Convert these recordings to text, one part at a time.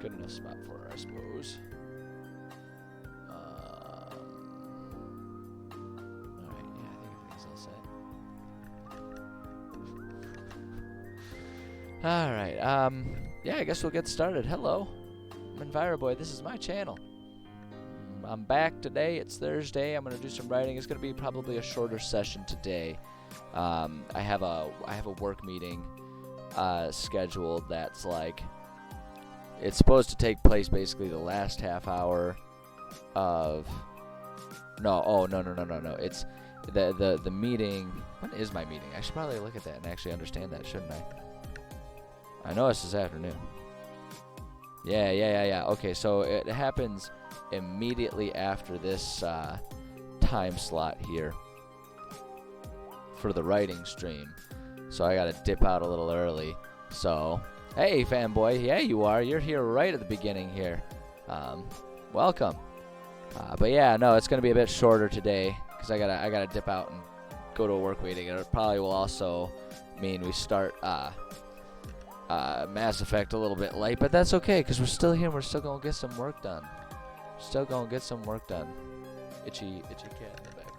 Good enough spot for her, I suppose. Alright, yeah, I think everything's all set. Alright, yeah, I guess we'll get started. Hello, I'm EnviroBoy. This is my channel. I'm back today. It's Thursday. I'm gonna do some writing. It's gonna be probably a shorter session today. I have a work meeting scheduled that's like, it's supposed to take place basically the last half hour of no. It's the meeting. When is my meeting? I should probably look at that and actually understand that, shouldn't I? I know it's this afternoon. Yeah. Okay, so it happens immediately after this time slot here for the writing stream. So I gotta dip out a little early. So, hey fanboy, yeah you are. You're here right at the beginning here. Welcome. But yeah, no, it's gonna be a bit shorter today because I gotta dip out and go to a work meeting. It probably will also mean we start Mass Effect a little bit late, but that's okay because we're still here and we're still gonna get some work done. Still gonna get some work done. Itchy cat in the background.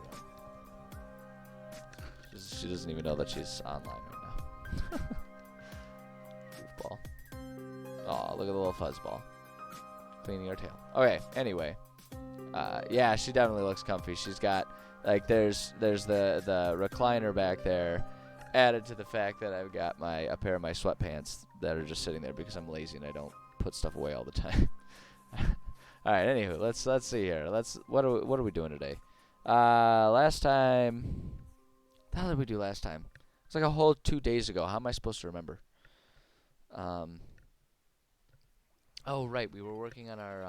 She doesn't even know that she's online right now. Goofball. Aw, look at the little fuzzball. Cleaning her tail. Okay, anyway. Yeah, she definitely looks comfy. She's got, like, there's the recliner back there, added to the fact that I've got a pair of my sweatpants that are just sitting there because I'm lazy and I don't put stuff away all the time. All right. Anywho, let's see here. What are we doing today? Last time, the hell did we do last time? It's like a whole 2 days ago. How am I supposed to remember? Oh right, we were working on our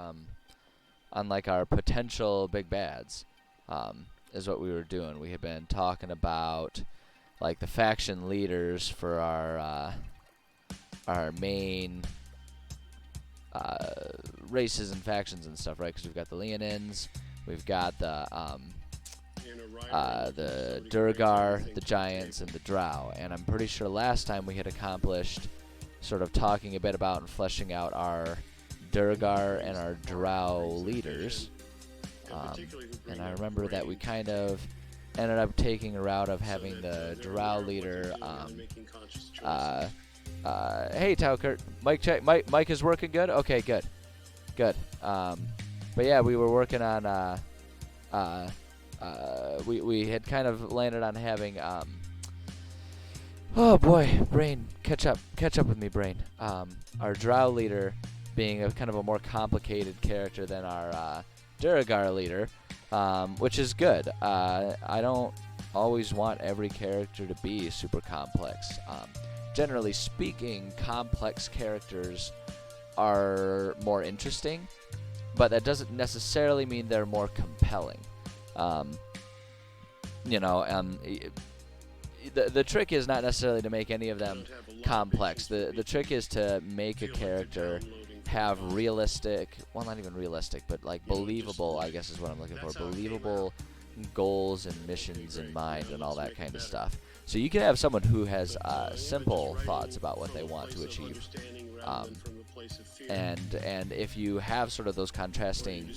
on like our potential big bads. Is what we were doing. We had been talking about like the faction leaders for our main races and factions and stuff, right? Because we've got the Leonins, we've got the Durgar, the Giants, and the Drow. And I'm pretty sure last time we had accomplished sort of talking a bit about and fleshing out our Durgar and our Drow leaders. And I remember that we kind of ended up taking a route of having the Drow leader hey Taukert, mic check. Mic is working good? Okay, good. But yeah, we were working on we had kind of landed on having oh boy, brain, catch up with me, brain. Our Drow leader being a kind of a more complicated character than our Duragar leader, which is good. I don't always want every character to be super complex. Generally speaking, complex characters are more interesting, but that doesn't necessarily mean they're more compelling. The trick is not necessarily to make any of them complex. The trick is to make a character have realistic, well, not even realistic, but like believable, I guess is what I'm looking for, believable goals and missions in mind and all that kind of stuff. So you can have someone who has simple thoughts about what they want to achieve, and if you have sort of those contrasting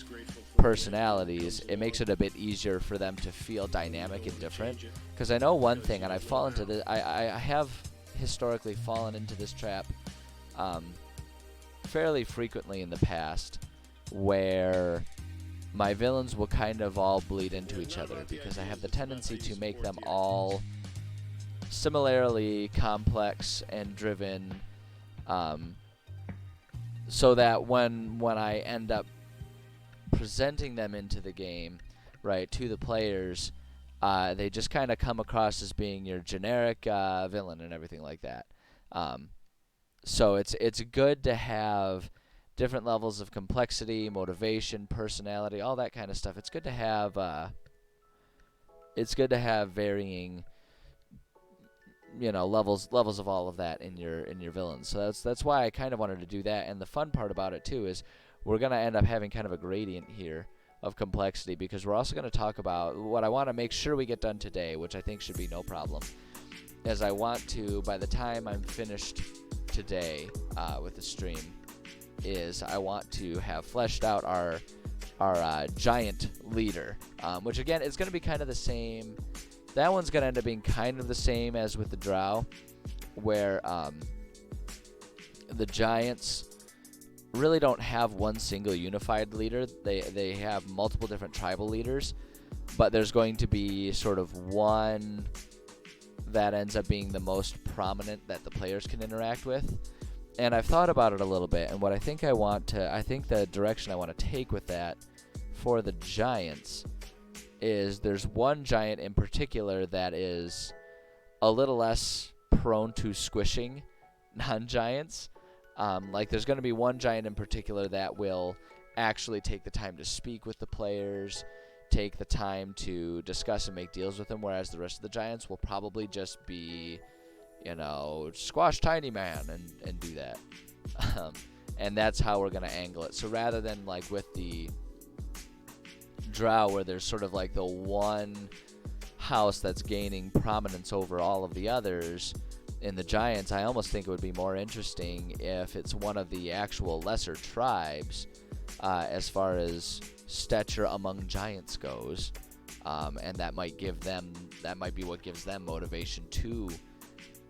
personalities, it makes it a bit easier for them to feel dynamic and different. Because I know one thing, and I've fallen into this, I have historically fallen into this trap fairly frequently in the past, where my villains will kind of all bleed into each other because I have the tendency to make them all similarly complex and driven, so that when I end up presenting them into the game, right, to the players, they just kind of come across as being your generic villain and everything like that. So it's good to have different levels of complexity, motivation, personality, all that kind of stuff. It's good to have varying, levels of all of that in your villains. So that's why I kind of wanted to do that. And the fun part about it too is we're gonna end up having kind of a gradient here of complexity, because we're also gonna talk about what I want to make sure we get done today, which I think should be no problem. As I want to, by the time I'm finished today with the stream, is I want to have fleshed out our giant leader, which again is going to be kind of the same. That one's going to end up being kind of the same as with the drow, where the giants really don't have one single unified leader. They have multiple different tribal leaders, but there's going to be sort of one that ends up being the most prominent that the players can interact with. And I've thought about it a little bit, and what I think the direction I want to take with that for the giants is there's one giant in particular that is a little less prone to squishing non-giants. Like there's going to be one giant in particular that will actually take the time to speak with the players, take the time to discuss and make deals with them, whereas the rest of the giants will probably just be, squash tiny man and do that. And that's how we're going to angle it. So rather than like with the drow where there's sort of like the one house that's gaining prominence over all of the others, in the giants I almost think it would be more interesting if it's one of the actual lesser tribes as far as stature among giants goes, and that might be what gives them motivation to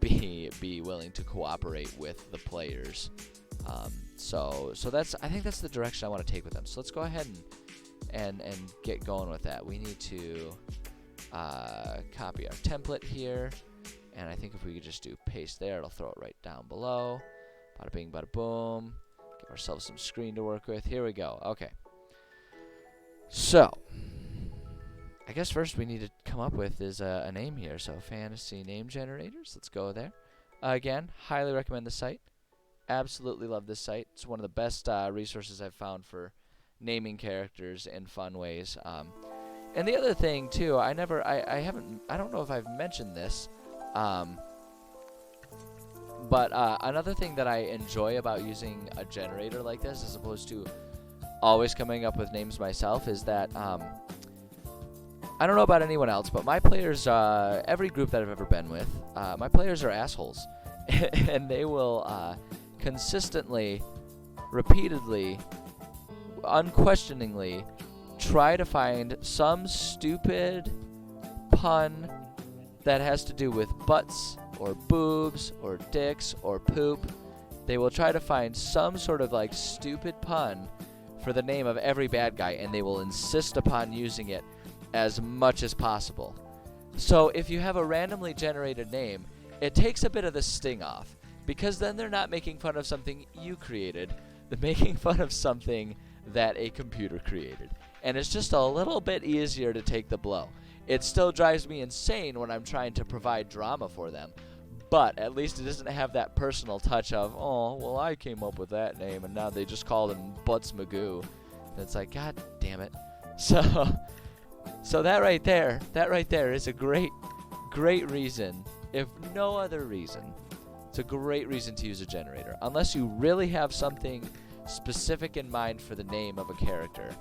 be willing to cooperate with the players. So I think that's the direction I want to take with them. So let's go ahead and get going with that. We need to copy our template here, and I think if we could just do paste there, it'll throw it right down below. Bada bing, bada boom. Give ourselves some screen to work with. Here we go. Okay. So I guess first we need to come up with is a name here. So fantasy name generators. Let's go there. Again, highly recommend the site. Absolutely love this site. It's one of the best resources I've found for naming characters in fun ways. And the other thing too, I don't know if I've mentioned this, but another thing that I enjoy about using a generator like this, as opposed to always coming up with names myself, is that I don't know about anyone else, but my players, every group that I've ever been with, my players are assholes, and they will consistently, repeatedly, unquestioningly try to find some stupid pun that has to do with butts or boobs or dicks or poop. They will try to find some sort of like stupid pun for the name of every bad guy, and they will insist upon using it as much as possible. So if you have a randomly generated name, it takes a bit of the sting off, because then they're not making fun of something you created. They're making fun of something that a computer created. And it's just a little bit easier to take the blow. It still drives me insane when I'm trying to provide drama for them, but at least it doesn't have that personal touch of, oh, well, I came up with that name, and now they just called him Butts Magoo. And it's like, God damn it. So that right there is a great reason, if no other reason. It's a great reason to use a generator. Unless you really have something specific in mind for the name of a character,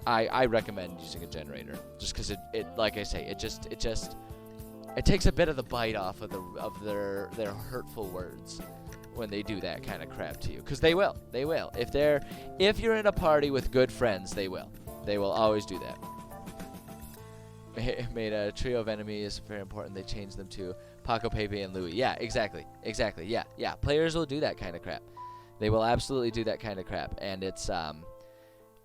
I recommend using a generator, just because it like I say, it takes a bit of the bite off of their hurtful words when they do that kind of crap to you, because they will. If you're in a party with good friends, they will always do that. Made a trio of enemies very important. They changed them to Paco, Pepe, and Louie. Yeah, exactly. Yeah. Players will do that kind of crap. They will absolutely do that kind of crap, and it's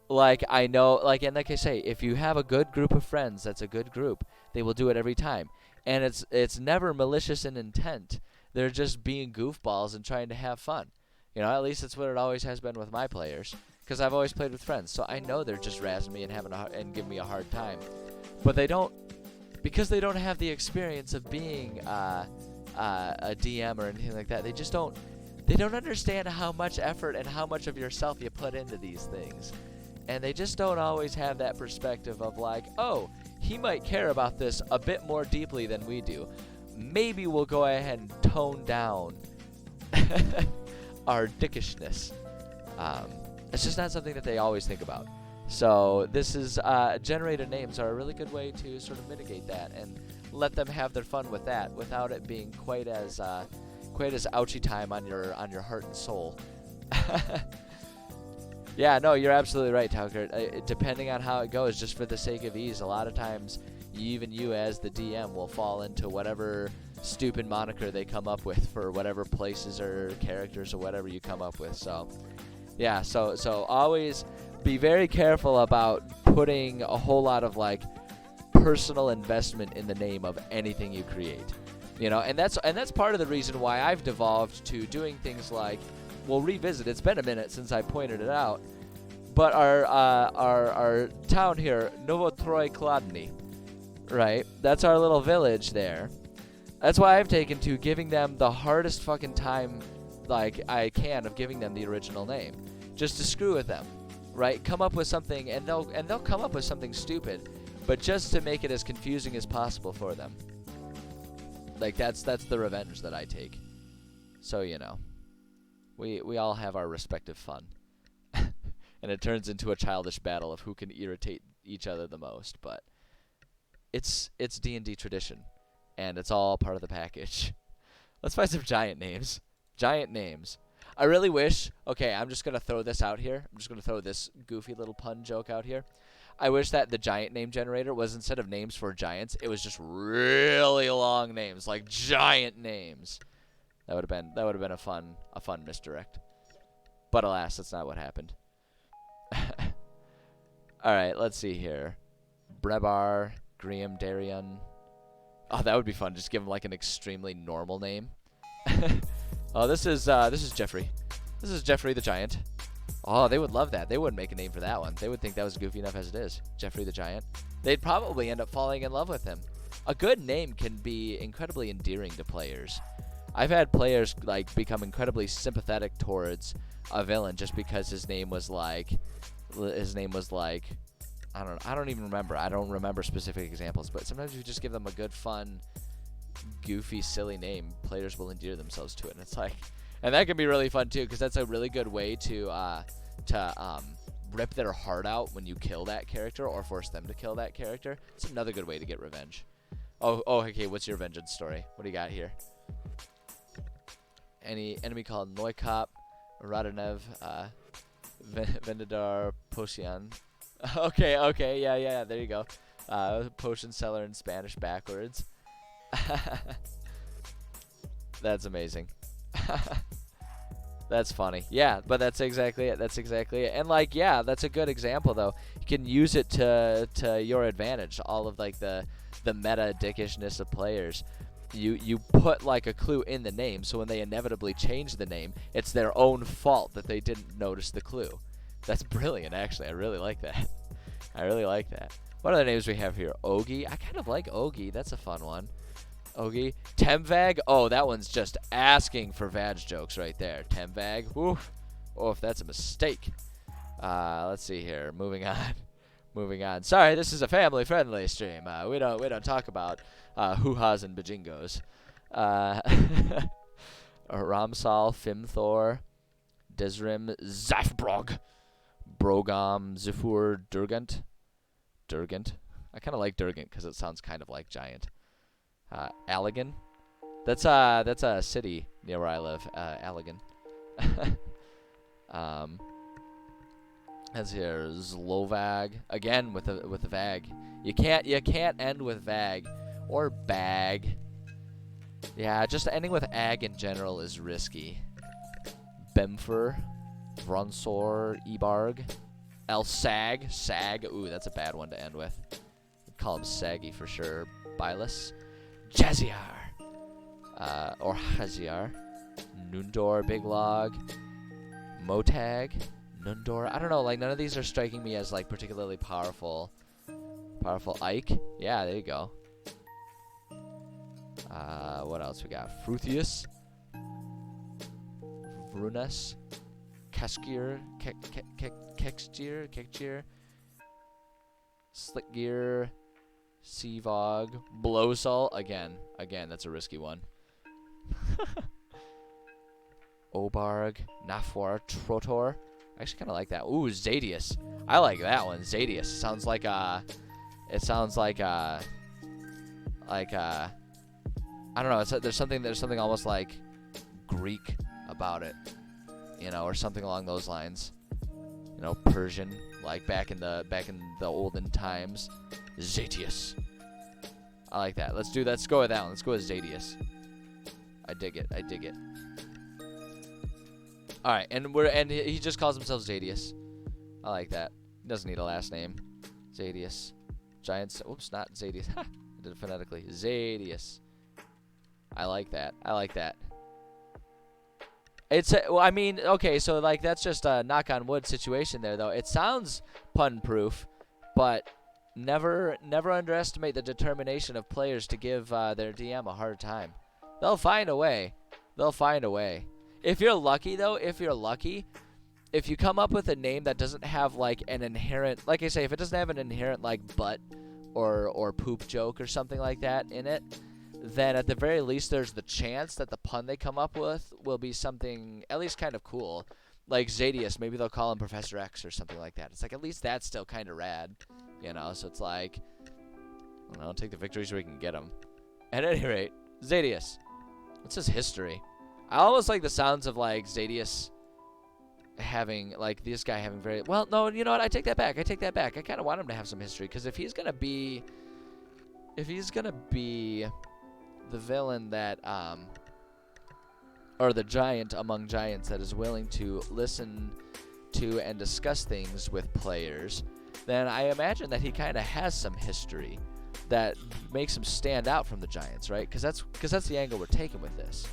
like I know, and like I say, if you have a good group of friends, that's a good group. They will do it every time, and it's never malicious in intent. They're just being goofballs and trying to have fun. At least that's what it always has been with my players, because I've always played with friends, so I know they're just razzing me and giving me a hard time. But they don't, because they don't have the experience of being a DM or anything like that. They just don't. They don't understand how much effort and how much of yourself you put into these things, and they just don't always have that perspective of like, oh, he might care about this a bit more deeply than we do. Maybe we'll go ahead and tone down our dickishness. It's just not something that they always think about. So this is generated names are a really good way to sort of mitigate that and let them have their fun with that without it being quite as ouchy time on your heart and soul. Yeah, no, you're absolutely right, Talkert. Depending on how it goes, just for the sake of ease, a lot of times, even you as the DM will fall into whatever stupid moniker they come up with for whatever places or characters or whatever you come up with. So, yeah, so always be very careful about putting a whole lot of like personal investment in the name of anything you create. You know, and that's part of the reason why I've devolved to doing things like, we'll revisit. It's been a minute since I pointed it out, but our town here, Novotroy Kladny, right? That's our little village there. That's why I've taken to giving them the hardest fucking time like I can of giving them the original name, just to screw with them, right? Come up with something, and they'll come up with something stupid, but just to make it as confusing as possible for them. Like that's the revenge that I take. So you know, we all have our respective fun, and it turns into a childish battle of who can irritate each other the most. But it's D&D tradition, and it's all part of the package. Let's find some giant names. Giant names. I really wish. Okay, I'm just gonna throw this out here. I'm just gonna throw this goofy little pun joke out here. I wish that the giant name generator was, instead of names for giants, it was just really long names, like giant names. That would have been a fun misdirect. But alas, that's not what happened. All right, let's see here. Brebar, Graham, Darion. Oh, that would be fun. Just give him like an extremely normal name. Oh, this is Jeffrey. This is Jeffrey the Giant. Oh, they would love that. They wouldn't make a name for that one. They would think that was goofy enough as it is. Jeffrey the Giant. They'd probably end up falling in love with him. A good name can be incredibly endearing to players. I've had players like become incredibly sympathetic towards a villain just because his name was like I don't even remember. I don't remember specific examples, but sometimes if you just give them a good, fun, goofy, silly name, players will endear themselves to it. And it's like, and that can be really fun too, because that's a really good way to rip their heart out when you kill that character or force them to kill that character. It's another good way to get revenge. Oh, okay. What's your vengeance story? What do you got here? Any enemy called Noikop, Radonev, Vendedar, Potion. Okay, yeah, there you go. Potion seller in Spanish backwards. That's amazing. That's funny. Yeah, but that's exactly it. And like, yeah, that's a good example though. You can use it to your advantage. All of like the meta dickishness of players. You put like a clue in the name, so when they inevitably change the name, it's their own fault that they didn't notice the clue. That's brilliant, actually. I really like that. What other names we have here? Ogi. I kind of like Ogi. That's a fun one. Ogi. Temvag. Oh, that one's just asking for Vag jokes right there. Temvag. Oof. Oh, if that's a mistake. Let's see here. Moving on. Sorry, this is a family-friendly stream. We don't talk about hoo-has and bajingos. Ramsal, Fimthor, Desrim, Zafbrog, Brogam, Zifur, Durgant. I kind of like Durgant because it sounds kind of like giant. Allegan. That's a city near where I live. Allegan. That's here Zlovag again with the Vag. You can't end with Vag or Bag. Yeah, just ending with Ag in general is risky. Bemfer, Vronsor, Ebarg, Elsag, Sag. Ooh, that's a bad one to end with. Call him Saggy for sure. Bylus, Jaziar, or Haziar, Nundor, Big Log, Motag, Nundor. I don't know, like none of these are striking me as like particularly powerful. Ike. Yeah, there you go. What else we got? Fruthius, Vrunus, Keskir, Kekjir, Slickgear, Seavog, Blowsall. Again, that's a risky one. Obarg, Nafwar, Trotor. I actually kind of like that. Ooh, Zadius. I like that one. Zadius sounds like I don't know. There's something almost like Greek about it. you know, or something along those lines. You know, Persian, like back in the olden times. Zatius. I like that. Let's go with that one. Let's go with Zatius. I dig it. All right, and he just calls himself Zatius. I like that. He doesn't need a last name. Zatius. Giants. Oops, not Zatius. Ha! I did it phonetically. Zatius. I like that. Well, I mean, okay, so like that's just a knock on wood situation there, though. It sounds pun proof, but never underestimate the determination of players to give their DM a hard time. They'll find a way. If you're lucky, though, if you come up with a name that doesn't have like an inherent, like I say, if it doesn't have an inherent like butt or poop joke or something like that in it, then at the very least there's the chance that the pun they come up with will be something at least kind of cool. Like Zatius, maybe they'll call him Professor X or something like that. It's like at least that's still kind of rad, you know? So it's like, I don't know, take the victories where we can get them. At any rate, Zatius. What's his history? I almost like the sounds of like Zatius having, like this guy having very, well, no, you know what? I take that back. I kind of want him to have some history, because if he's gonna be the villain that, or the giant among giants that is willing to listen to and discuss things with players, then I imagine that he kind of has some history that makes him stand out from the giants, right? Because that's the angle we're taking with this.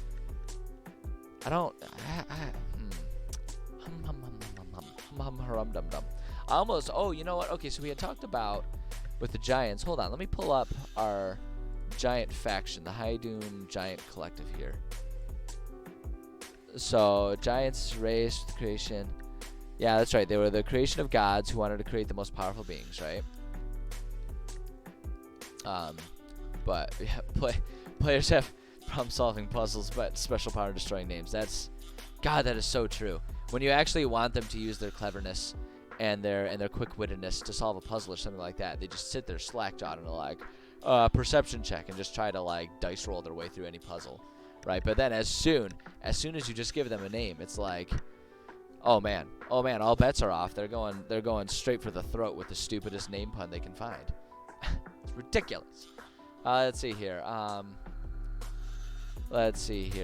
Almost. Oh, you know what? Okay, so we had talked about with the giants. Hold on, let me pull up our giant faction, the Haidun Giant Collective here. So giants raised with creation. Yeah, that's right. They were the creation of gods who wanted to create the most powerful beings, right? But yeah, players have problem-solving puzzles, but special power destroying names. God, that is so true. When you actually want them to use their cleverness and their quick-wittedness to solve a puzzle or something like that, they just sit there slack-jawed and are like, perception check, and just try to like dice roll their way through any puzzle, right? But then as soon as you just give them a name, it's like, oh man, all bets are off. They're going straight for the throat with the stupidest name pun they can find. It's ridiculous. Let's see here.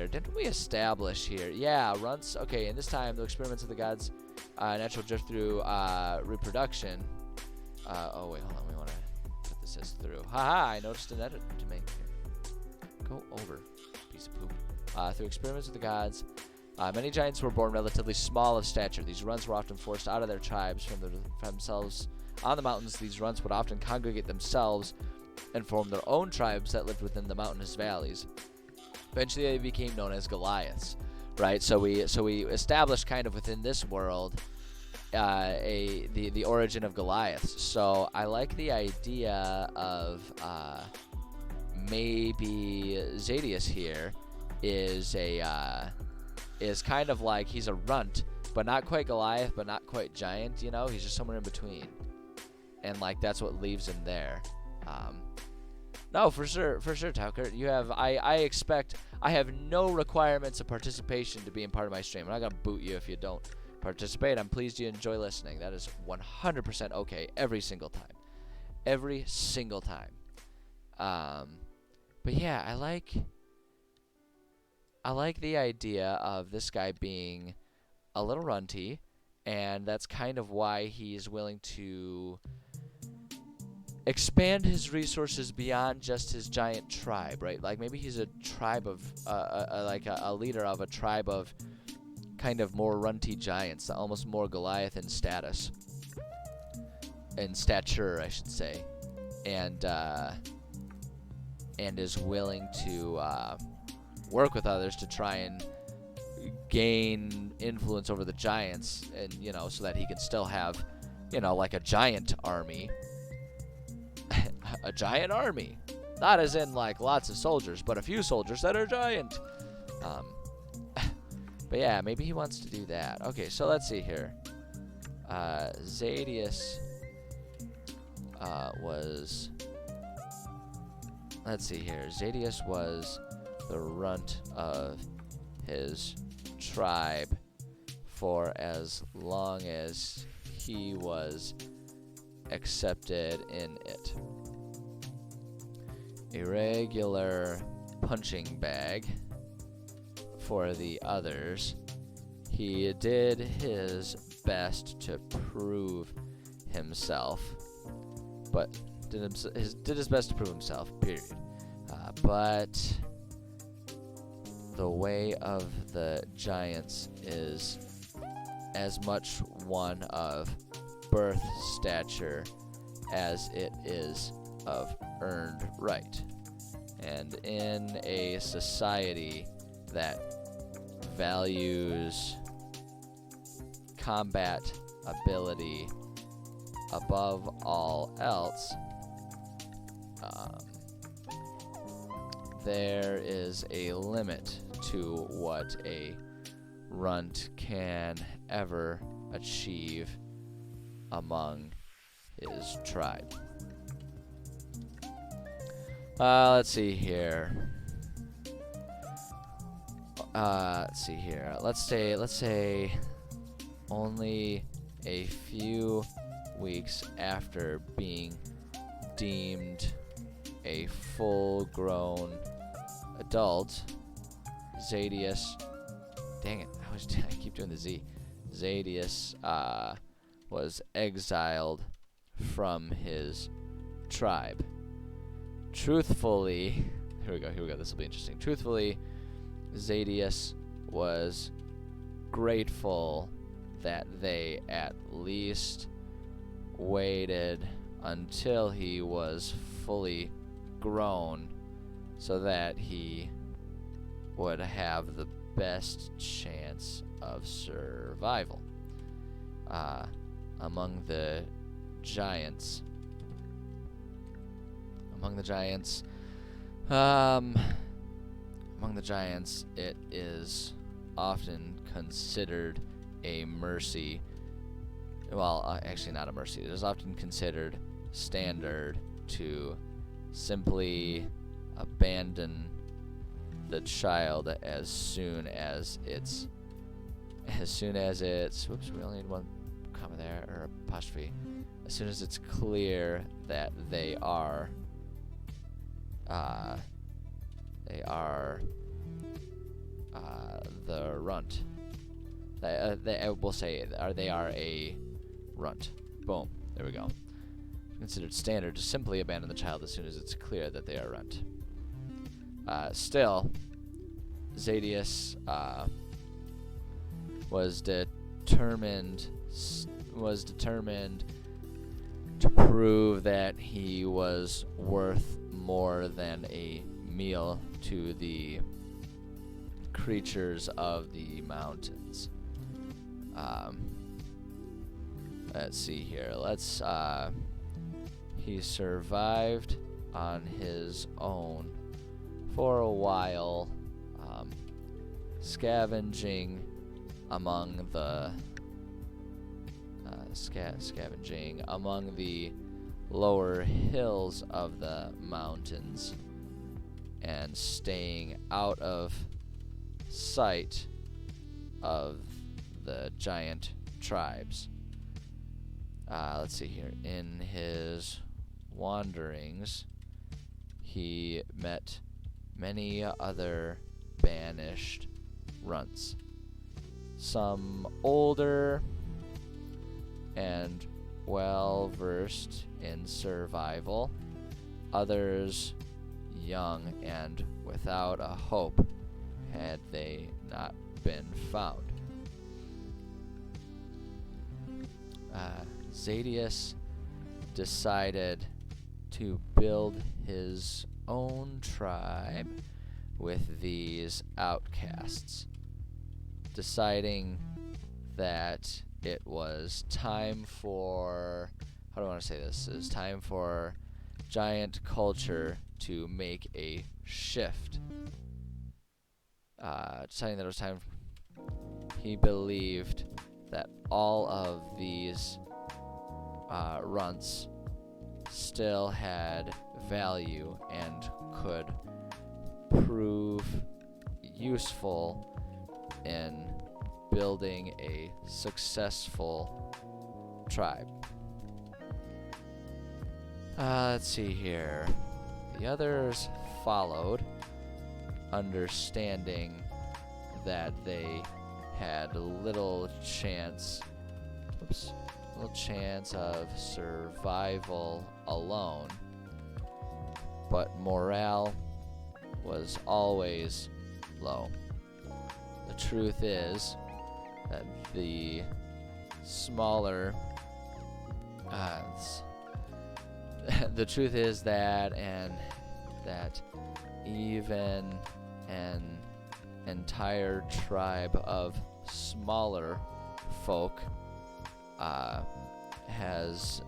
Didn't we establish here? Yeah, runts. Okay, and this time the experiments of the gods, natural drift through reproduction. Oh wait, hold on. We want to put this as through. Haha! I noticed an edit to make here. Go over, piece of poop. Through experiments of the gods, many giants were born relatively small of stature. These runts were often forced out of their tribes from themselves on the mountains. These runts would often congregate themselves and form their own tribes that lived within the mountainous valleys. Eventually, they became known as Goliaths, right? So we established kind of within this world the origin of Goliaths. So I like the idea of maybe Zatius here is kind of like he's a runt, but not quite Goliath, but not quite giant. You know, he's just somewhere in between, and like that's what leaves him there. No, for sure, Tucker. You have. I have no requirements of participation to be in part of my stream. I'm not gonna boot you if you don't participate. I'm pleased you enjoy listening. That is 100% okay every single time. But yeah, I like the idea of this guy being a little runty, and that's kind of why he's willing to expand his resources beyond just his giant tribe, right? Like maybe he's a tribe of, a leader of a tribe of kind of more runty giants, almost more Goliath in status, in stature, I should say, and is willing to work with others to try and gain influence over the giants, and so that he can still have, like a giant army. A giant army, not as in like lots of soldiers, but a few soldiers that are giant. But yeah, maybe he wants to do that. Okay, so let's see here. Zatius was. Let's see here. Zatius was the runt of his tribe for as long as he was accepted in it. A regular punching bag for the others, he did his best to prove himself, but did his best to prove himself, period. But the way of the giants is as much one of birth stature as it is of earned right. And in a society that values combat ability above all else, there is a limit to what a runt can ever achieve among his tribe. Let's see here. Let's say only a few weeks after being deemed a full-grown adult, Zadius, dang it, I keep doing the Z. Zadius was exiled from his tribe. Truthfully, here we go, this will be interesting. Truthfully, Zadius was grateful that they at least waited until he was fully grown so that he would have the best chance of survival. Among the giants, it is often considered a mercy. Well, actually not a mercy. It is often considered standard to simply abandon the child as soon as it's whoops, we only need one comma there, or apostrophe. As soon as it's clear that they are the runt. They will say they are a runt. Boom. There we go. Considered standard to simply abandon the child as soon as it's clear that they are runt. Still, Zadius was determined to prove that he was worth more than a meal to the creatures of the mountains. Let's see here. He survived on his own for a while, scavenging among the lower hills of the mountains and staying out of sight of the giant tribes. Let's see here. In his wanderings, he met many other banished runts. Some older and well versed in survival, others young and without a hope had they not been found. Zadius decided to build his own tribe with these outcasts, deciding that it was time for, how do I want to say this? It was time for giant culture to make a shift. Deciding that it was time, he believed that all of these runts still had value and could prove useful in building a successful tribe. Let's see here. The others followed, understanding that they had little chance of survival alone, but morale was always low. The truth is that the smaller the truth is that even an entire tribe of smaller folk has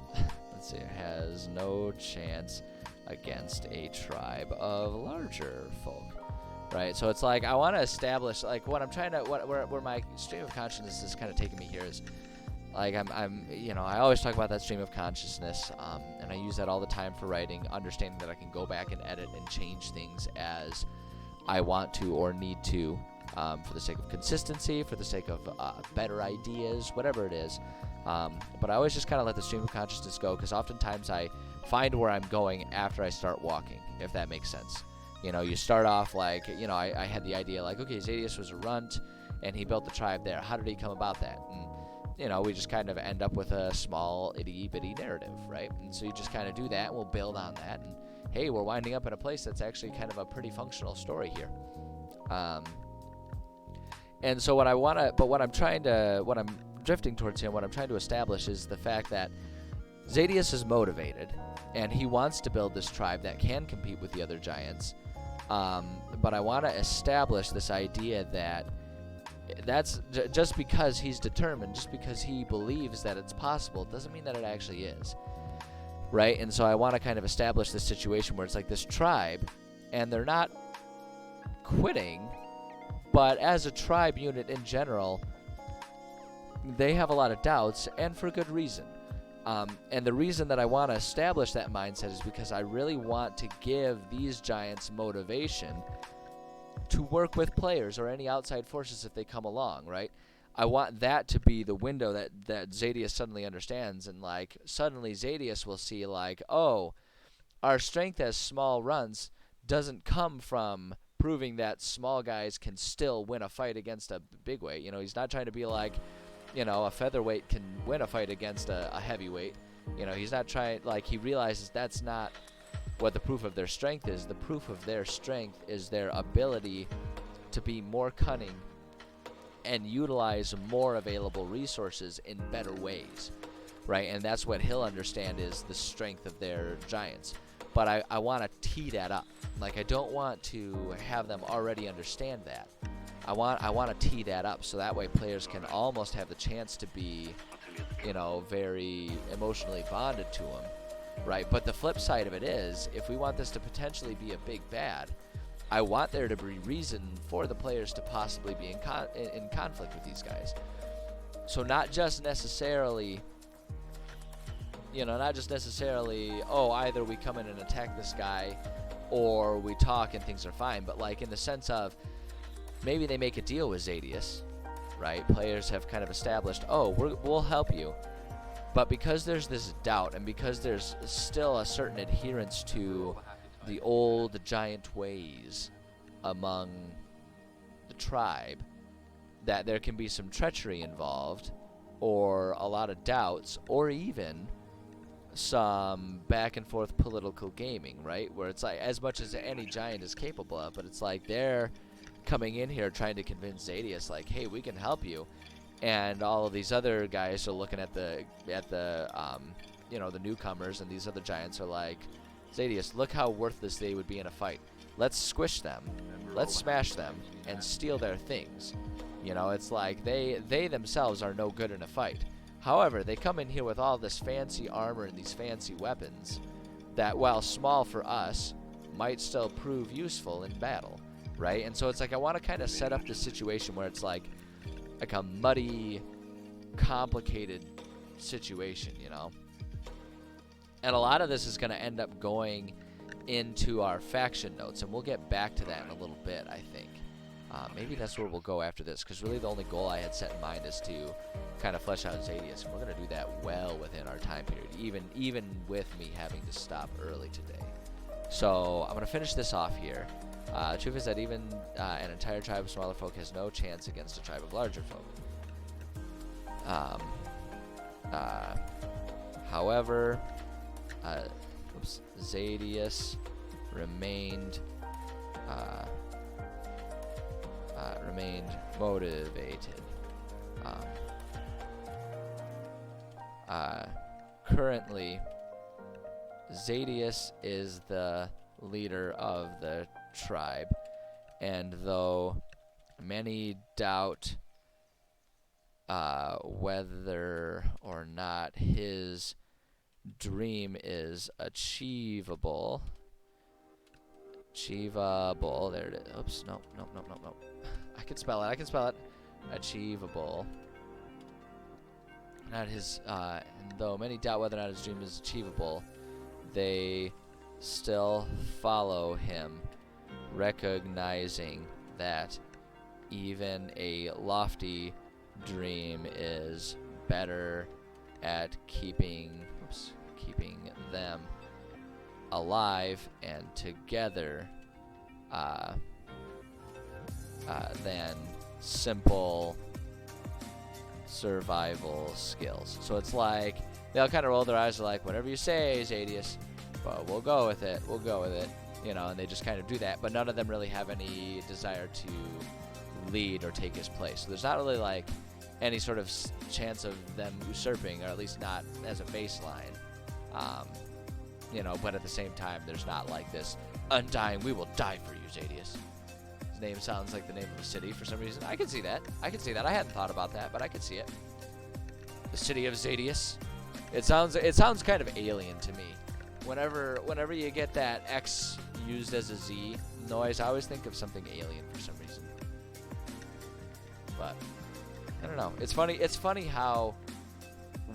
no chance against a tribe of larger folk, right? So it's like I want to establish, like, what I'm trying to, where my stream of consciousness is kind of taking me here is, like, I'm I always talk about that stream of consciousness, and I use that all the time for writing, understanding that I can go back and edit and change things as I want to or need to, for the sake of consistency, for the sake of better ideas, whatever it is. But I always just kind of let the stream of consciousness go, because oftentimes I find where I'm going after I start walking, if that makes sense. You start off like, I had the idea like, okay, Zadius was a runt, and he built the tribe there. How did he come about that? And, we just kind of end up with a small itty-bitty narrative, right? And so you just kind of do that, and we'll build on that, and hey, we're winding up in a place that's actually kind of a pretty functional story here. And so what I'm drifting towards here, what I'm trying to establish is the fact that Zadius is motivated, and he wants to build this tribe that can compete with the other giants. But I want to establish this idea that that's just because he's determined, just because he believes that it's possible, doesn't mean that it actually is, right? And so I want to kind of establish this situation where it's like this tribe, and they're not quitting, but as a tribe unit in general, they have a lot of doubts, and for good reason. And the reason that I want to establish that mindset is because I really want to give these giants motivation to work with players or any outside forces if they come along, right? I want that to be the window that Zadius suddenly understands, and like suddenly Zadius will see like, oh, our strength as small runs doesn't come from proving that small guys can still win a fight against a big weight. He's not trying to be like, a featherweight can win a fight against a heavyweight. He's not trying, like, he realizes that's not what the proof of their strength is. The proof of their strength is their ability to be more cunning and utilize more available resources in better ways, right? And that's what he'll understand is the strength of their giants. But I want to tee that up. Like, I don't want to have them already understand that. I want to tee that up so that way players can almost have the chance to be, very emotionally bonded to him, right? But the flip side of it is, if we want this to potentially be a big bad, I want there to be reason for the players to possibly be in conflict with these guys. So not just necessarily, oh, either we come in and attack this guy or we talk and things are fine, but like in the sense of maybe they make a deal with Zadius, right? Players have kind of established, oh, we'll help you. But because there's this doubt, and because there's still a certain adherence to the old giant ways among the tribe, that there can be some treachery involved, or a lot of doubts, or even some back and forth political gaming, right? Where it's like, as much as any giant is capable of, but it's like they're coming in here trying to convince Zadius, like, hey, we can help you. And all of these other guys are looking at the newcomers, and these other giants are like, Zadius, look how worthless they would be in a fight. Let's squish them, let's smash them, and steal their things. It's like they themselves are no good in a fight. However, they come in here with all this fancy armor and these fancy weapons that, while small for us, might still prove useful in battle, right? And so it's like I want to kind of set up this situation where it's like a muddy, complicated situation, And a lot of this is going to end up going into our faction notes, and we'll get back to that in a little bit, I think. Maybe that's where we'll go after this, because really the only goal I had set in mind is to kind of flesh out Zadius, and we're going to do that well within our time period, even with me having to stop early today. So I'm going to finish this off here. The truth is that even an entire tribe of smaller folk has no chance against a tribe of larger folk. However, Zadius remained motivated. Currently, Zadius is the leader of the tribe, and though many doubt whether or not his dream is achievable, there it is. Oops, no. I can spell it. Achievable. Not his, and though many doubt whether or not his dream is achievable, they still follow him, recognizing that even a lofty dream is better at keeping them alive and together than simple survival skills. So it's like they'll kind of roll their eyes, they're like, whatever you say, Zadius, but we'll go with it, you know, and they just kind of do that, but none of them really have any desire to lead or take his place. So there's not really like any sort of chance of them usurping, or at least not as a baseline. You know, but at the same time, there's not like this undying, we will die for you, Zadius. His name sounds like the name of a city for some reason. I can see that. I hadn't thought about that, but I could see it. The city of Zadius. It sounds kind of alien to me. Whenever you get that X used as a Z noise, I always think of something alien for some reason. But I don't know. It's funny how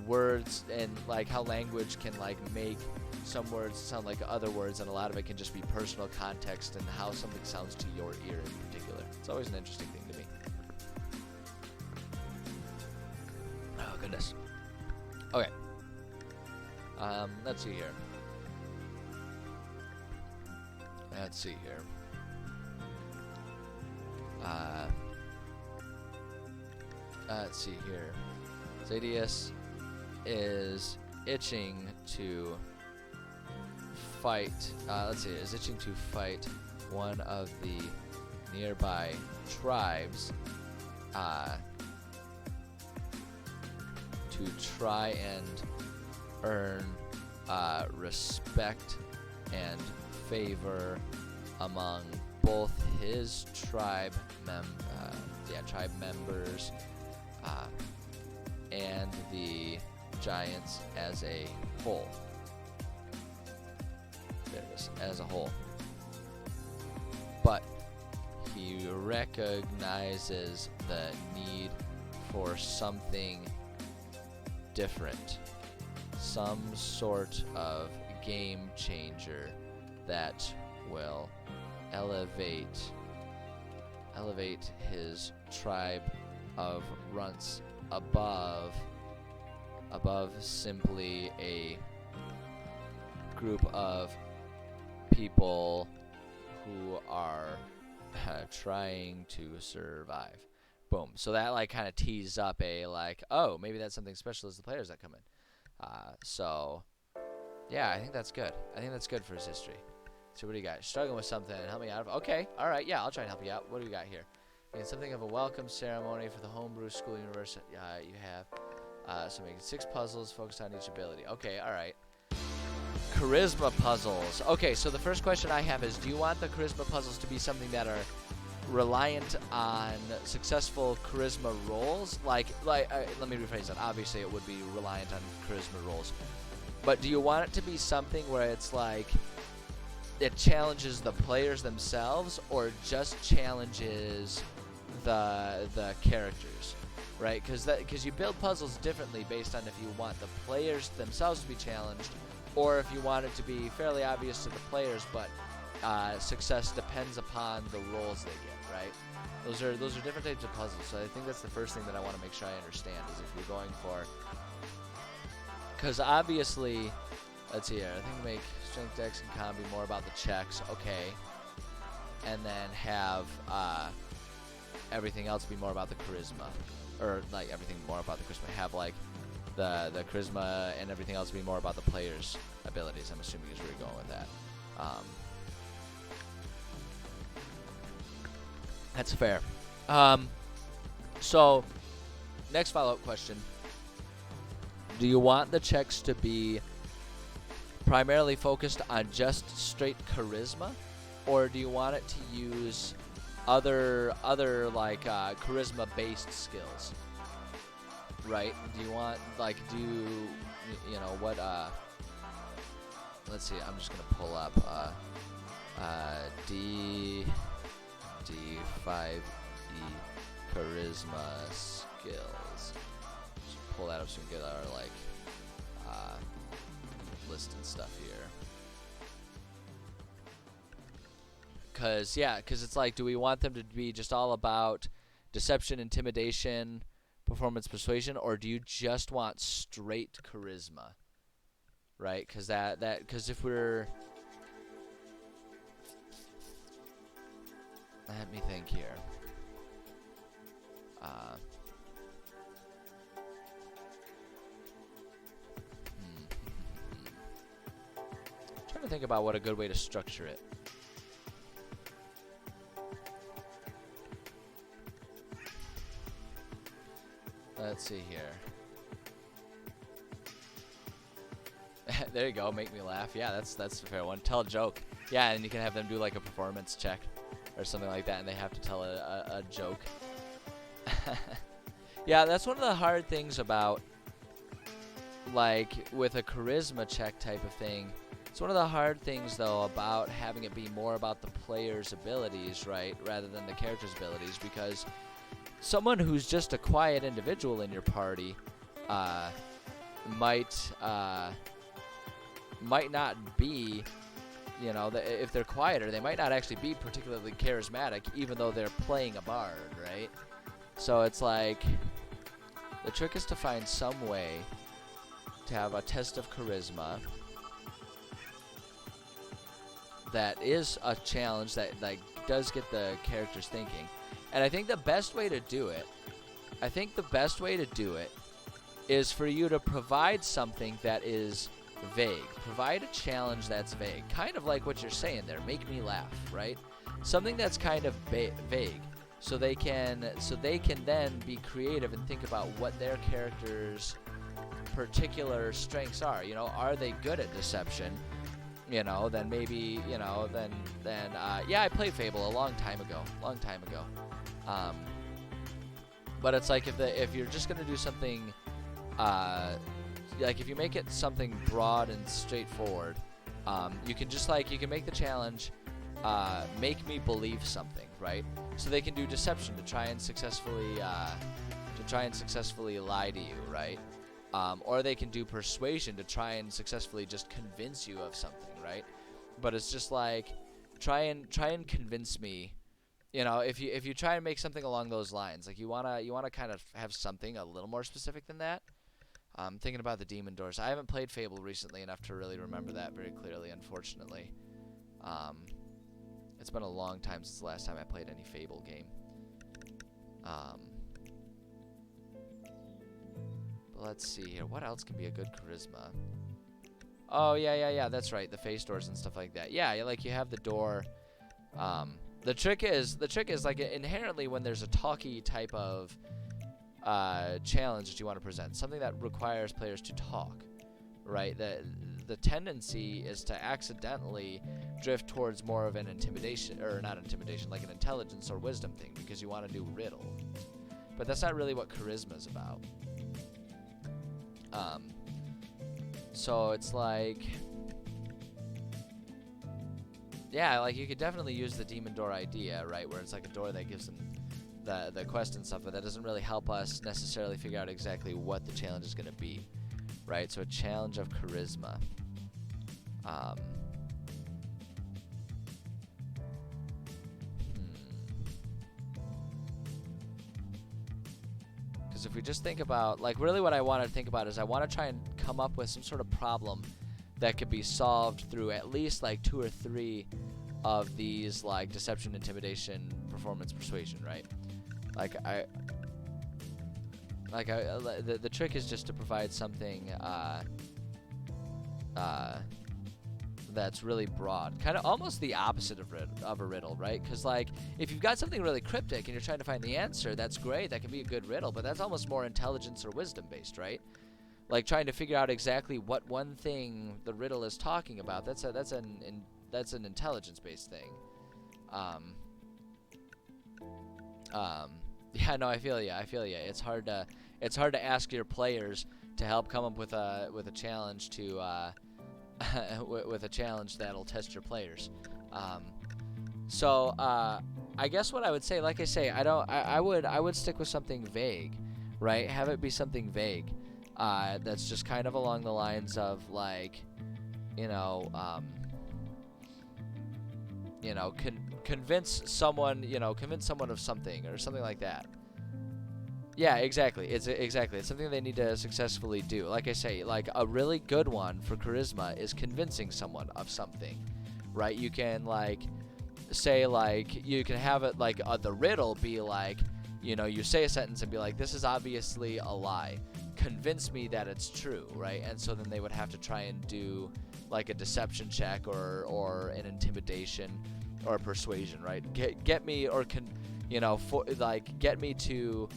words and like how language can like make some words sound like other words, and a lot of it can just be personal context and how something sounds to your ear in particular. It's always an interesting thing to me. Oh goodness. Okay. Let's see here. Let's see here. Zadius is itching to fight. Is itching to fight one of the nearby tribes to try and earn respect and favor among both his tribe members and the giants as a whole. There it is, as a whole. But he recognizes the need for something different, some sort of game changer that will elevate his tribe of runts above simply a group of people who are trying to survive. Boom. So that like kind of tees up a like, oh, maybe that's something special as the players that come in. So yeah, I think that's good. I think that's good for his history. So what do you got? Struggling with something. Help me out. Okay. All right. Yeah, I'll try and help you out. What do we got here? And something of a welcome ceremony for the homebrew school universe you have. So making 6 puzzles focused on each ability. Okay. All right. Charisma puzzles. Okay. So the first question I have is, do you want the charisma puzzles to be something that are reliant on successful charisma rolls? Let me rephrase that. Obviously, it would be reliant on charisma rolls. But do you want it to be something where it's like it challenges the players themselves, or just challenges the characters, right? Because you build puzzles differently based on if you want the players themselves to be challenged, or if you want it to be fairly obvious to the players, but success depends upon the roles they get, right? Those are different types of puzzles. So I think that's the first thing that I want to make sure I understand is if you're going for, because obviously, let's see here. I think make strength, dex, and con be more about the checks, okay, and then have everything else be more about the charisma, or like everything more about the charisma. Have like the charisma and everything else be more about the player's abilities. I'm assuming is where you're going with that. That's fair. So, next follow-up question. Do you want the checks to be primarily focused on just straight charisma? Or do you want it to use other like charisma-based skills? Right? Do you want, like, you know, what, let's see, I'm just going to pull up D5E charisma skills. Just pull that up so we can get our like list and stuff here. Cause it's like, do we want them to be just all about deception, intimidation, performance, persuasion, or do you just want straight charisma? Right? Cause cause if we're, let me think here. Trying to think about what a good way to structure it. Let's see here. There you go, make me laugh. Yeah, that's a fair one. Tell a joke. Yeah, and you can have them do like a performance check or something like that, and they have to tell a joke. Yeah, that's one of the hard things about, like, with a charisma check type of thing. It's one of the hard things, though, about having it be more about the player's abilities, right, rather than the character's abilities, because someone who's just a quiet individual in your party might not be, you know, if they're quieter, they might not actually be particularly charismatic, even though they're playing a bard, right? So it's like, the trick is to find some way to have a test of charisma that is a challenge that like does get the characters thinking. And I think the best way to do it, is for you to provide something that is vague. Provide a challenge that's vague. Kind of like what you're saying there. Make me laugh, right? Something that's kind of vague. So they can then be creative and think about what their character's particular strengths are. You know, are they good at deception? You know, then maybe, you know, then yeah, I played Fable a long time ago. But it's like if you're just gonna do something, like if you make it something broad and straightforward, you can make the challenge, make me believe something, right? So they can do deception to try and successfully lie to you, right? Or they can do persuasion to try and successfully just convince you of something, right? But it's just like, try and convince me. You know, if you try and make something along those lines, like you wanna kind of have something a little more specific than that. I'm thinking about the Demon Doors. I haven't played Fable recently enough to really remember that very clearly, unfortunately. It's been a long time since the last time I played any Fable game. But let's see here. What else can be a good charisma? Oh, yeah, that's right. The face doors and stuff like that. Yeah, like you have the door. The trick is like inherently when there's a talky type of challenge that you want to present, something that requires players to talk, right? The tendency is to accidentally drift towards more of an intimidation, or not intimidation, like an intelligence or wisdom thing, because you want to do riddle. But that's not really what charisma is about. So it's like, yeah, like you could definitely use the demon door idea, right, where it's like a door that gives them the quest and stuff, but that doesn't really help us necessarily figure out exactly what the challenge is going to be, right? So a challenge of charisma. Because if we just think about, like, really what I want to think about is I want to try and come up with some sort of problem that could be solved through at least like 2 or 3 of these, like, deception, intimidation, performance, persuasion, right? The trick is just to provide something that's really broad, kind of almost the opposite of a riddle, right? Because, like, if you've got something really cryptic and you're trying to find the answer, that's great, that can be a good riddle, but that's almost more intelligence or wisdom based, right? Like trying to figure out exactly what one thing the riddle is talking about. That's an intelligence based thing. Yeah, no, I feel ya. It's hard to ask your players to help come up with a challenge to with a challenge that'll test your players. So I guess what I would say, like I say, I would stick with something vague, right? Have it be something vague, that's just kind of along the lines of, like, convince someone of something or something like that. Yeah, exactly. It's something they need to successfully do. Like I say, like a really good one for charisma is convincing someone of something, right? You can, like, say, like, you can have it like the riddle be like, you say a sentence and be like, this is obviously a lie. Convince me that it's true, right? And so then they would have to try and do like a deception check or an intimidation or a persuasion, right? Get me to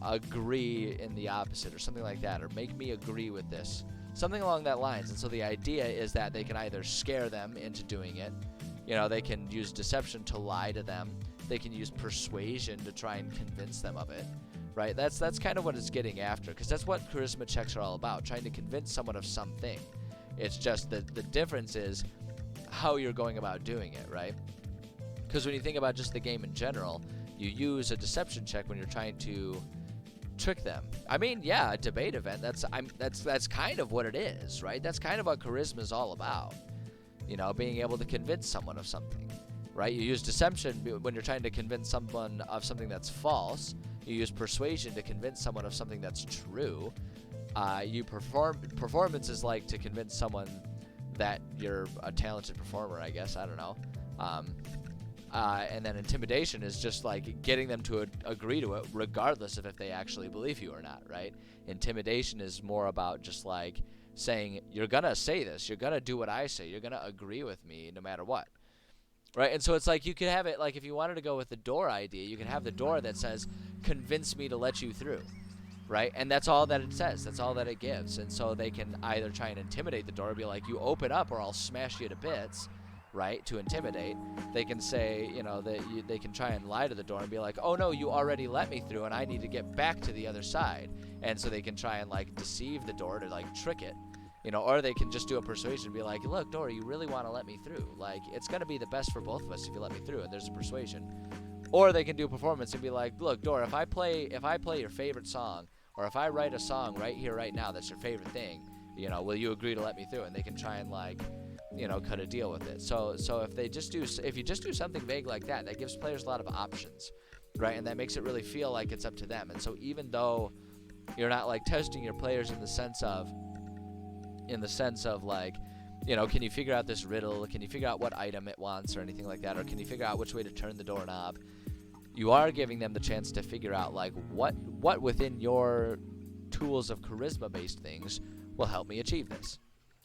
agree in the opposite or something like that, or make me agree with this, something along that lines. And so the idea is that they can either scare them into doing it, they can use deception to lie to them, they can use persuasion to try and convince them of it, right? That's kind of what it's getting after, because that's what charisma checks are all about, trying to convince someone of something. It's just that the difference is how you're going about doing it, right? Because when you think about just the game in general, you use a deception check when you're trying to trick them. I mean, yeah, a debate event, that's kind of what it is, right? That's kind of what charisma is all about. Being able to convince someone of something, right? You use deception when you're trying to convince someone of something that's false. You use persuasion to convince someone of something that's true. Performance is like to convince someone that you're a talented performer, I guess. I don't know. And then intimidation is just like getting them to agree to it, regardless of if they actually believe you or not, right? Intimidation is more about just like saying, you're gonna say this, you're gonna do what I say, you're gonna agree with me no matter what, right? And so it's like you could have it like, if you wanted to go with the door idea, you can have the door that says, convince me to let you through, right? And that's all that it says, that's all that it gives. And so they can either try and intimidate the door, be like, you open up or I'll smash you to bits, right, to intimidate. They can say, they can try and lie to the door and be like, oh no, you already let me through and I need to get back to the other side. And so they can try and like deceive the door to like trick it, or they can just do a persuasion and be like, look, door, you really want to let me through, like it's going to be the best for both of us if you let me through. And there's a persuasion. Or they can do performance and be like, look, door, if I play your favorite song, or if I write a song right here right now that's your favorite thing, will you agree to let me through? And they can try and like cut a deal with it. So if you just do something vague like that, that gives players a lot of options, right? And that makes it really feel like it's up to them. And so even though you're not like testing your players in the sense of like, can you figure out this riddle? Can you figure out what item it wants or anything like that? Or can you figure out which way to turn the doorknob? You are giving them the chance to figure out like what within your tools of charisma-based things will help me achieve this.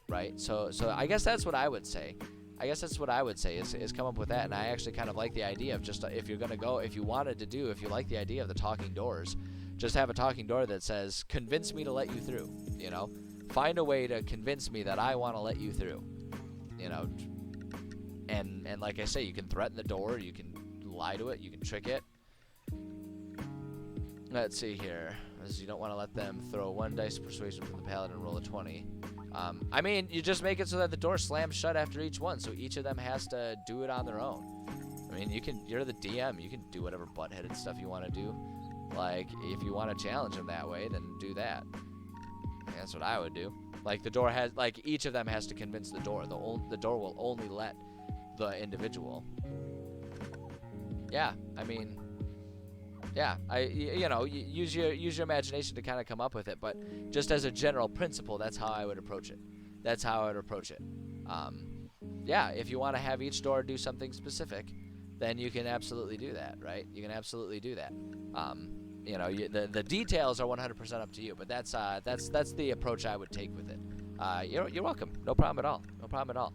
Right, so I guess that's what I would say. Is come up with that. And I actually kind of like the idea of just if you like the idea of the talking doors, just have a talking door that says, convince me to let you through. Find a way to convince me that I want to let you through. And like I say, you can threaten the door, you can lie to it, you can trick it. Let's see here. You don't want to let them throw 1 dice of persuasion from the paladin and roll a 20. I mean, you just make it so that the door slams shut after each one, so each of them has to do it on their own. I mean, you're the DM, you can do whatever butt-headed stuff you want to do. Like, if you want to challenge them that way, then do that. That's what I would do. Like, each of them has to convince the door. The door will only let the individual. Yeah, I mean, Yeah, use your imagination to kind of come up with it, but just as a general principle, that's how I would approach it. That's how I would approach it. Um, yeah, if you want to have each door do something specific, then you can absolutely do that, right? You can absolutely do that. The details are 100% up to you, but that's the approach I would take with it. You're welcome. No problem at all. No problem at all.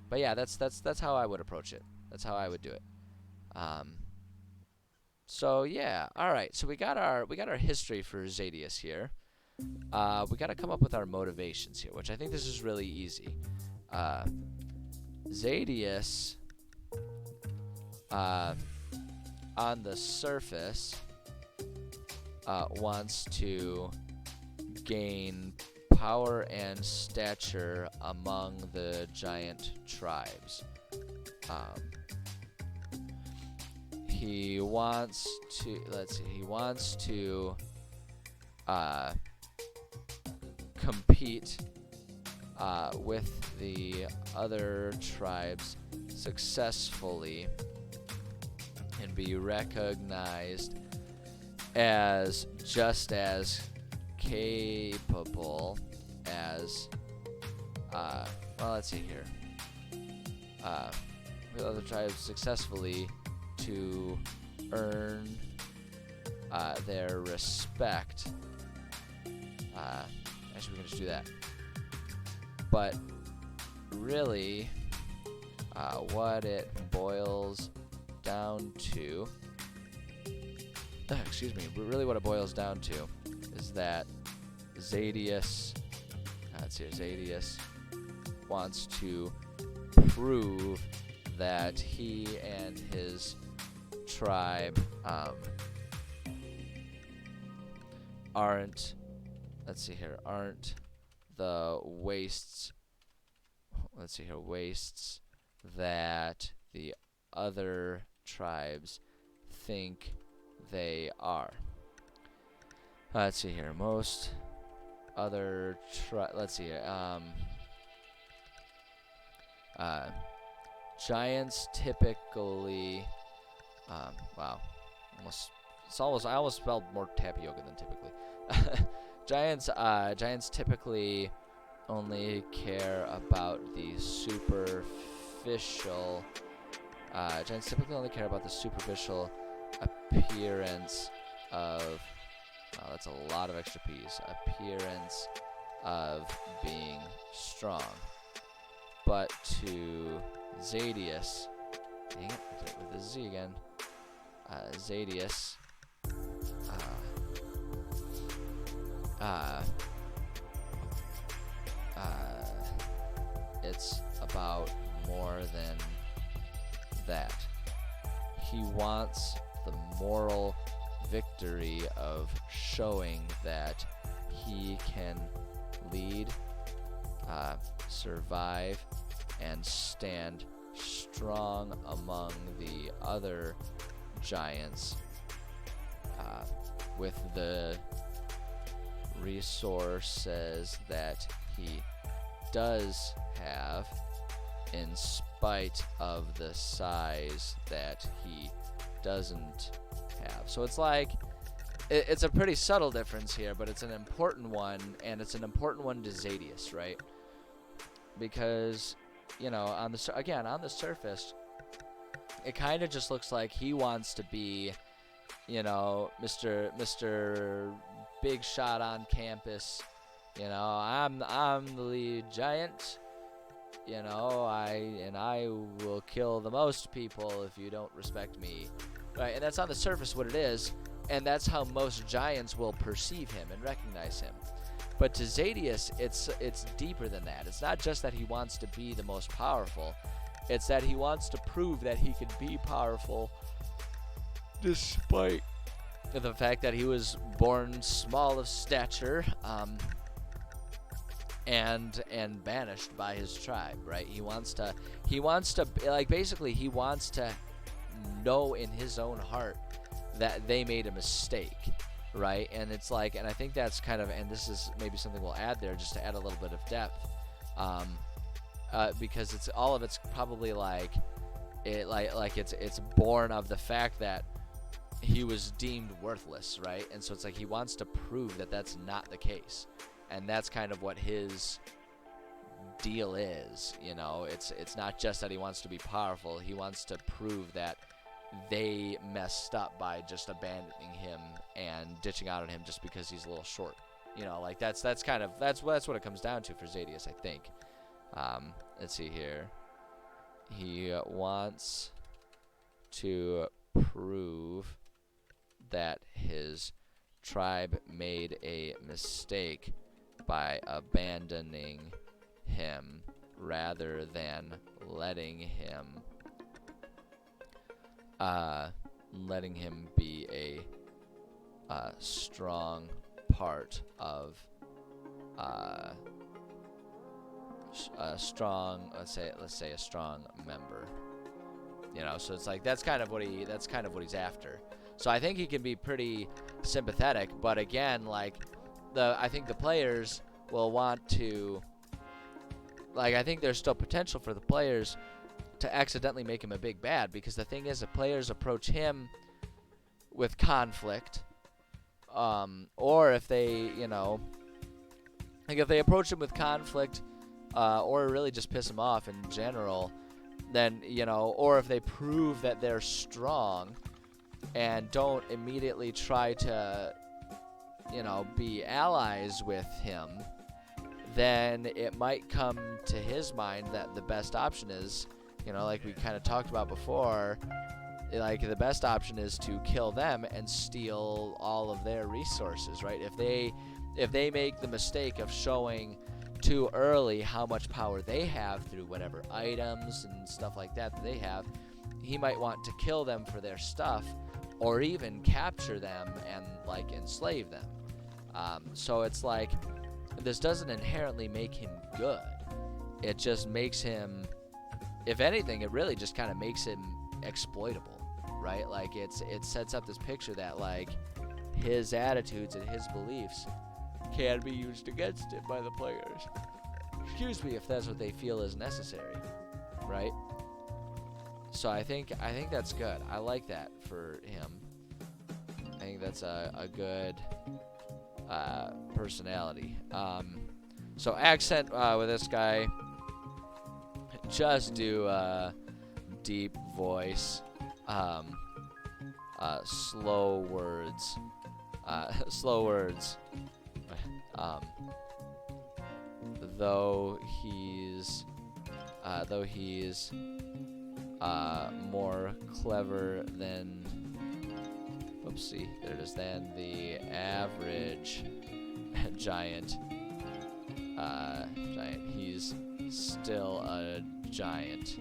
But yeah, that's how I would approach it. That's how I would do it. So yeah, all right. So we got our history for Zadius here. We got to come up with our motivations here, which I think this is really easy. Zadius, on the surface, wants to gain power and stature among the giant tribes. He wants to, he wants to compete with the other tribes successfully and be recognized as just as capable as let's see here, with other tribes successfully to earn their respect. Actually, we can just do that. But really, what it boils down to, really what it boils down to is that Zadius, Zadius wants to prove that he and his tribe aren't the wastes that the other tribes think they are. Let's see here. Most other giants typically wow. I almost spelled more tapioca than typically. Giants typically only care about the superficial. Giants typically only care about the superficial appearance of. That's a lot of extra P's. Appearance of being strong. But to Zadius, dang it, I did it with the Z again. Zadius, it's about more than that. He wants the moral victory of showing that he can lead, survive, and stand strong among the other giants with the resources that he does have, in spite of the size that he doesn't have. So it's like it's a pretty subtle difference here, but it's an important one, and it's an important one to Zadius, right? Because on the surface, it kind of just looks like he wants to be, Mr. Big Shot on campus. I'm the lead giant. I will kill the most people if you don't respect me. Right, and that's on the surface what it is, and that's how most giants will perceive him and recognize him. But to Zadius, it's deeper than that. It's not just that he wants to be the most powerful. It's that he wants to prove that he can be powerful despite the fact that he was born small of stature, and banished by his tribe, right? He wants to know in his own heart that they made a mistake, right? And it's like, and I think that's kind of, and this is maybe something we'll add there just to add a little bit of depth, because it's probably it's born of the fact that he was deemed worthless, right? And so it's like he wants to prove that that's not the case, and that's kind of what his deal is. You know, it's not just that he wants to be powerful. He wants to prove that they messed up by just abandoning him and ditching out on him just because he's a little short. You know, like that's what it comes down to for Zadius, I think. Let's see here. He wants to prove that his tribe made a mistake by abandoning him rather than letting him be a strong part of a strong, let's say a strong member. You know, so it's like that's kind of what he's after. So I think he can be pretty sympathetic, but again, like I think the players will want to, like, I think there's still potential for the players to accidentally make him a big bad, because the thing is, the players approach him with conflict, or if they, you know, like if they approach him with conflict, or really just piss him off in general, then, you know, or if they prove that they're strong and don't immediately try to, you know, be allies with him, then it might come to his mind that the best option is, you know, like we kind of talked about before, like the best option is to kill them and steal all of their resources, right? If they make the mistake of showing too early how much power they have through whatever items and stuff like that they have, he might want to kill them for their stuff, or even capture them and like enslave them. So it's like, this doesn't inherently make him good. It just makes him, if anything, it really just kind of makes him exploitable, right? Like it sets up this picture that like his attitudes and his beliefs can be used against him by the players. Excuse me, if that's what they feel is necessary, right? So I think that's good. I like that for him. I think that's a good personality. So accent with this guy, just do a deep voice, slow words, though he's more clever than, oopsie, there it is, than the average giant. He's still a giant.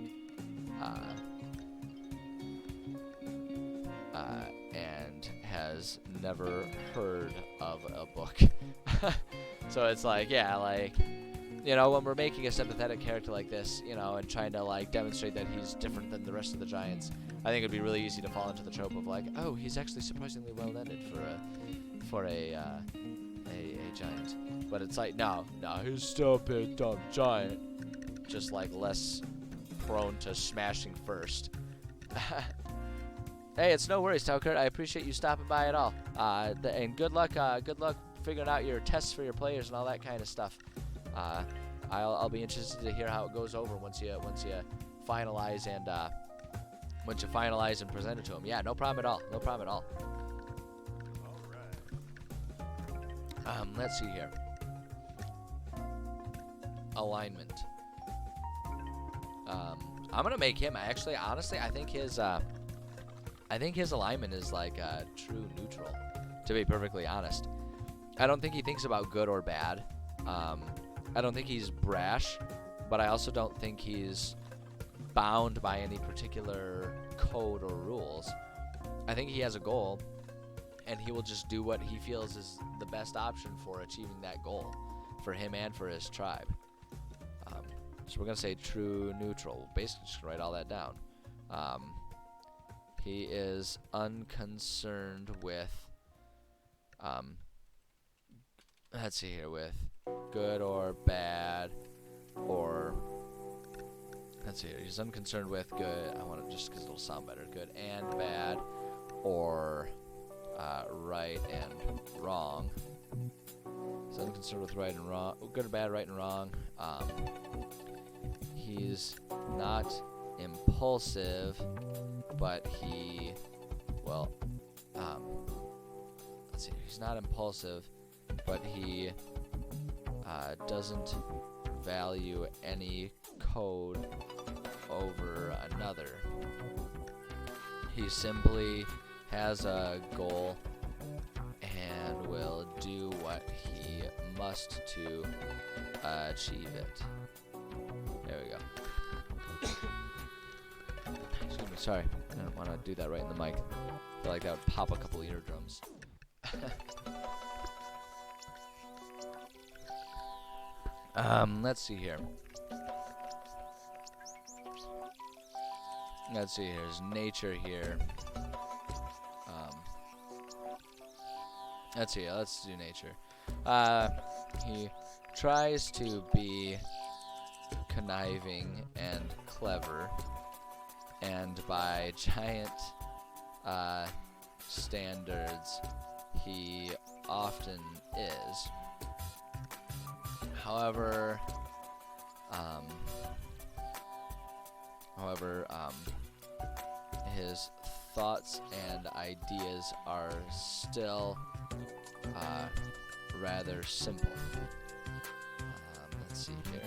And has never heard of a book. So it's like, yeah, like, you know, when we're making a sympathetic character like this, you know, and trying to like demonstrate that he's different than the rest of the giants, I think it'd be really easy to fall into the trope of like, oh, he's actually surprisingly well-ended for a giant. But it's like, no, he's still a big dumb giant, just like less prone to smashing first. Hey, it's no worries, Towkurt. I appreciate you stopping by at all. And good luck figuring out your tests for your players and all that kind of stuff. I'll be interested to hear how it goes over once you finalize and present it to them. Yeah, no problem at all. No problem at all. All right. Let's see here. Alignment. I'm gonna make him. Honestly, I think his alignment is like true neutral. To be perfectly honest, I don't think he thinks about good or bad. I don't think he's brash, but I also don't think he's bound by any particular code or rules. I think he has a goal, and he will just do what he feels is the best option for achieving that goal, for him and for his tribe. So we're going to say true neutral. We'll basically just write all that down. He is unconcerned with, let's see here, with good or bad, or, let's see here, he's unconcerned with good, I want to, just because it'll sound better, good and bad, or right and wrong. He's unconcerned with right and wrong, good or bad, right and wrong. He's not impulsive, but he, well, let's see, he's not impulsive, but he doesn't value any code over another. He simply has a goal and will do what he must to achieve it. There we go. Excuse me, sorry. I don't want to do that right in the mic. I feel like that would pop a couple eardrums. Let's see here. Let's see, there's nature here. Let's see, let's do nature. He tries to be conniving and clever, and by giant standards, he often is. However, his thoughts and ideas are still rather simple. Let's see here.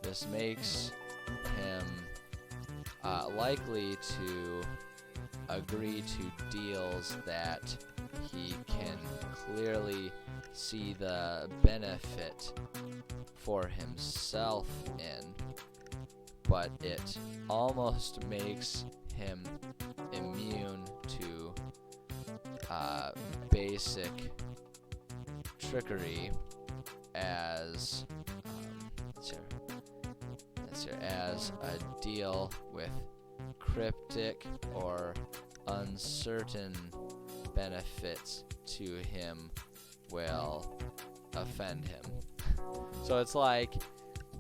This makes him likely to agree to deals that he can clearly see the benefit for himself in, but it almost makes him immune to basic trickery as as a deal with cryptic or uncertain benefits to him will offend him. So it's like,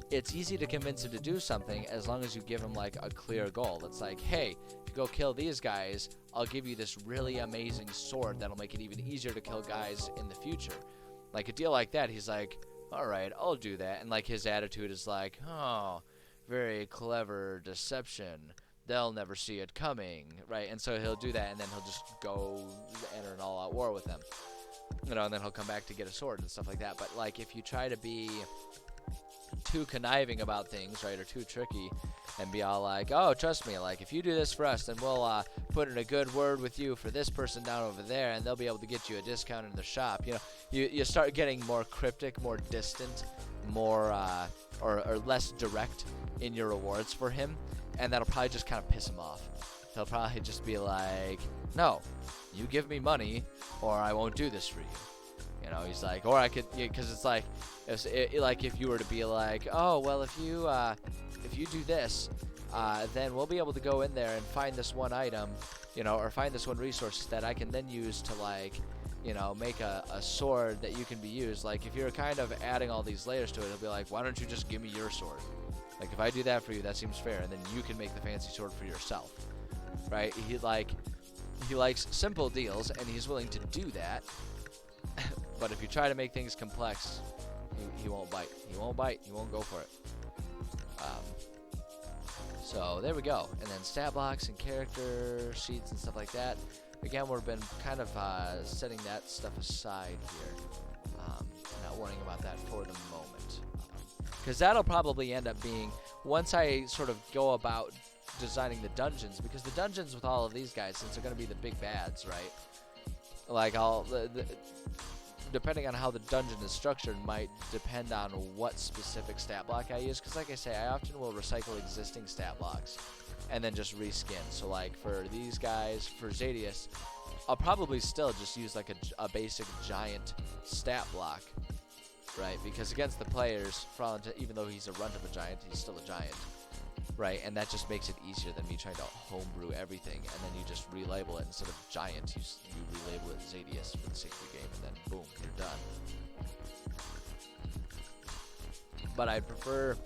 it's easy to convince him to do something as long as you give him like a clear goal. It's like, hey, to go kill these guys, I'll give you this really amazing sword that'll make it even easier to kill guys in the future. Like a deal like that, he's like, all right, I'll do that. And like his attitude is like, oh, very clever deception. They'll never see it coming, right? And so he'll do that, and then he'll just go enter an all-out war with them. You know, and then he'll come back to get a sword and stuff like that. But like if you try to be too conniving about things, right, or too tricky, and be all like, oh, trust me, like if you do this for us, then we'll put in a good word with you for this person down over there, and they'll be able to get you a discount in the shop. You know, you start getting more cryptic, more distant, more or less direct in your rewards for him, and that'll probably just kind of piss him off. He'll probably just be like, no, you give me money or I won't do this for you. You know, he's like, or I could, because it's like, like if you were to be like, oh, well, if you do this, then we'll be able to go in there and find this one item, you know, or find this one resource that I can then use to, like, you know, make a sword that you can be used. Like if you're kind of adding all these layers to it, it'll be like, why don't you just give me your sword? Like if I do that for you, that seems fair, and then you can make the fancy sword for yourself, right? He likes simple deals, and he's willing to do that. But if you try to make things complex, he won't bite. He won't bite. He won't go for it. So there we go. And then stat blocks and character sheets and stuff like that. Again, we've been kind of setting that stuff aside here. Not worrying about that for the moment. Because that'll probably end up being, once I sort of go about designing the dungeons, because the dungeons with all of these guys, since they're going to be the big bads, right? Like depending on how the dungeon is structured might depend on what specific stat block I use. Because like I say, I often will recycle existing stat blocks and then just reskin. So like for these guys, for Zadius, I'll probably still just use like a basic giant stat block, right? Because against the players, even though he's a runt of a giant, he's still a giant, right? And that just makes it easier than me trying to homebrew everything, and then you just relabel it instead of giant. You relabel it Zadius for the sake of the game, and then boom, you're done. But I prefer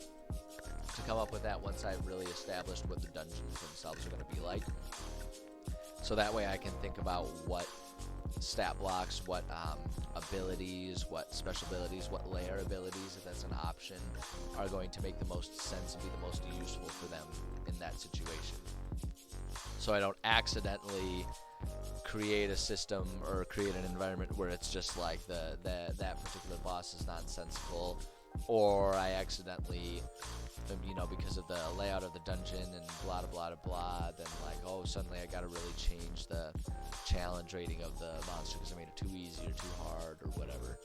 to come up with that once I've really established what the dungeons themselves are going to be like. So that way I can think about what stat blocks, what abilities, what special abilities, what layer abilities, if that's an option, are going to make the most sense and be the most useful for them in that situation. So I don't accidentally create a system or create an environment where it's just like that particular boss is nonsensical, or I accidentally, because of the layout of the dungeon and blah blah blah blah, then like, oh, suddenly I gotta really change the challenge rating of the monster because I made it too easy or too hard or whatever.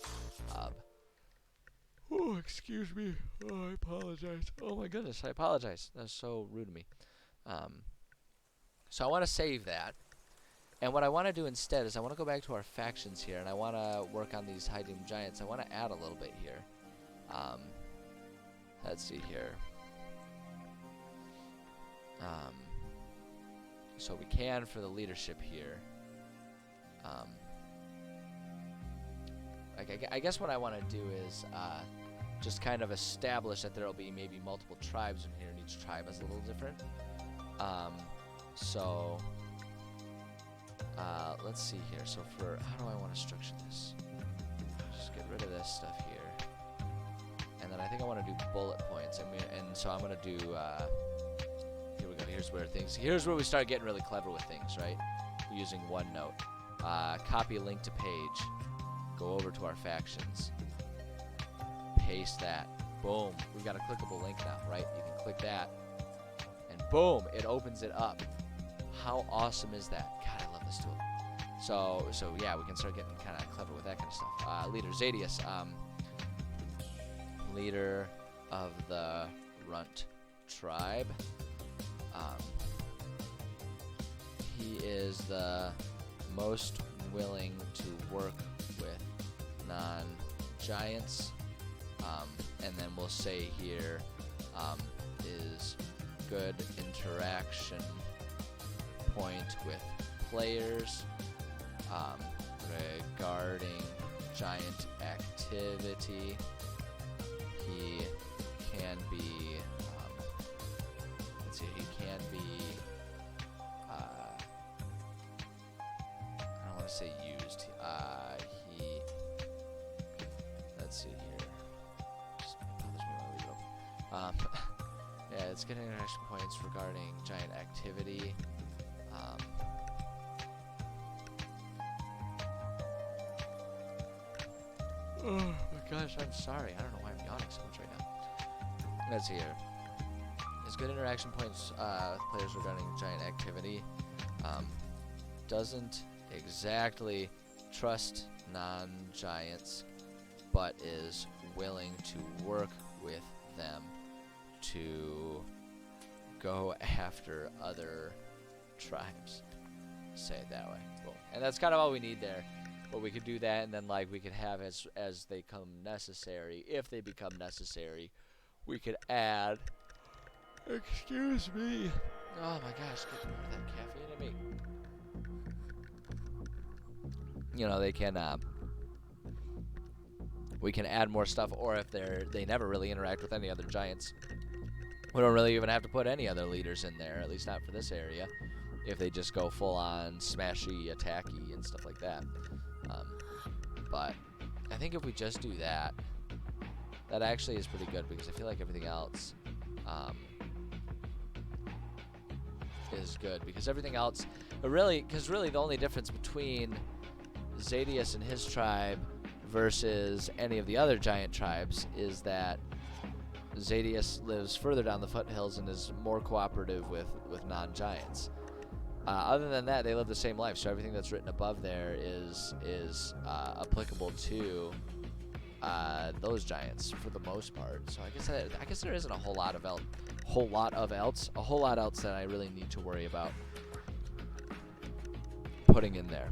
Oh, excuse me. Oh, I apologize. Oh my goodness, I apologize. That's so rude of me. So I want to save that. And what I want to do instead is I want to go back to our factions here, and I want to work on these high doom giants. I want to add a little bit here. Let's see here. So we can for the leadership here. I guess what I want to do is just kind of establish that there will be maybe multiple tribes in here, and each tribe is a little different. Let's see here. So how do I want to structure this? Just get rid of this stuff here. And then I think I want to do bullet points. And so I'm going to do, here we go. Here's where we start getting really clever with things, right? Using OneNote. Copy a link to page. Go over to our factions. Paste that. Boom. We've got a clickable link now, right? You can click that. And boom, it opens it up. How awesome is that? God, I love this tool. So yeah, we can start getting kind of clever with that kind of stuff. Leader Zadius, leader of the Runt tribe. He is the most willing to work with non-giants. And then we'll say here is good interaction point with players regarding giant activity. He can be I don't want to say used. Let's see here. Just bothers me when I leave it open. Yeah, it's good interaction points regarding giant activity. Oh my gosh, I'm sorry. I don't know why I'm yawning so much right now. Let's see here. It's good interaction points with players regarding giant activity. Doesn't exactly trust non-giants, but is willing to work with them to go after other tribes. Say it that way. Cool. And that's kind of all we need there. But we could do that, and then like we could have as they come necessary, if they become necessary, we could add. Excuse me. Oh my gosh, get rid of that caffeine in me. They can. We can add more stuff, or if they never really interact with any other giants, we don't really even have to put any other leaders in there. At least not for this area. If they just go full on smashy, attacky, and stuff like that. But I think if we just do that, that actually is pretty good, because I feel like everything else is good, because everything else, really the only difference between Zadius and his tribe versus any of the other giant tribes is that Zadius lives further down the foothills and is more cooperative with non-giants. Other than that, they live the same life, so everything that's written above there is applicable to those giants for the most part. So I guess there isn't a whole lot else that I really need to worry about putting in there.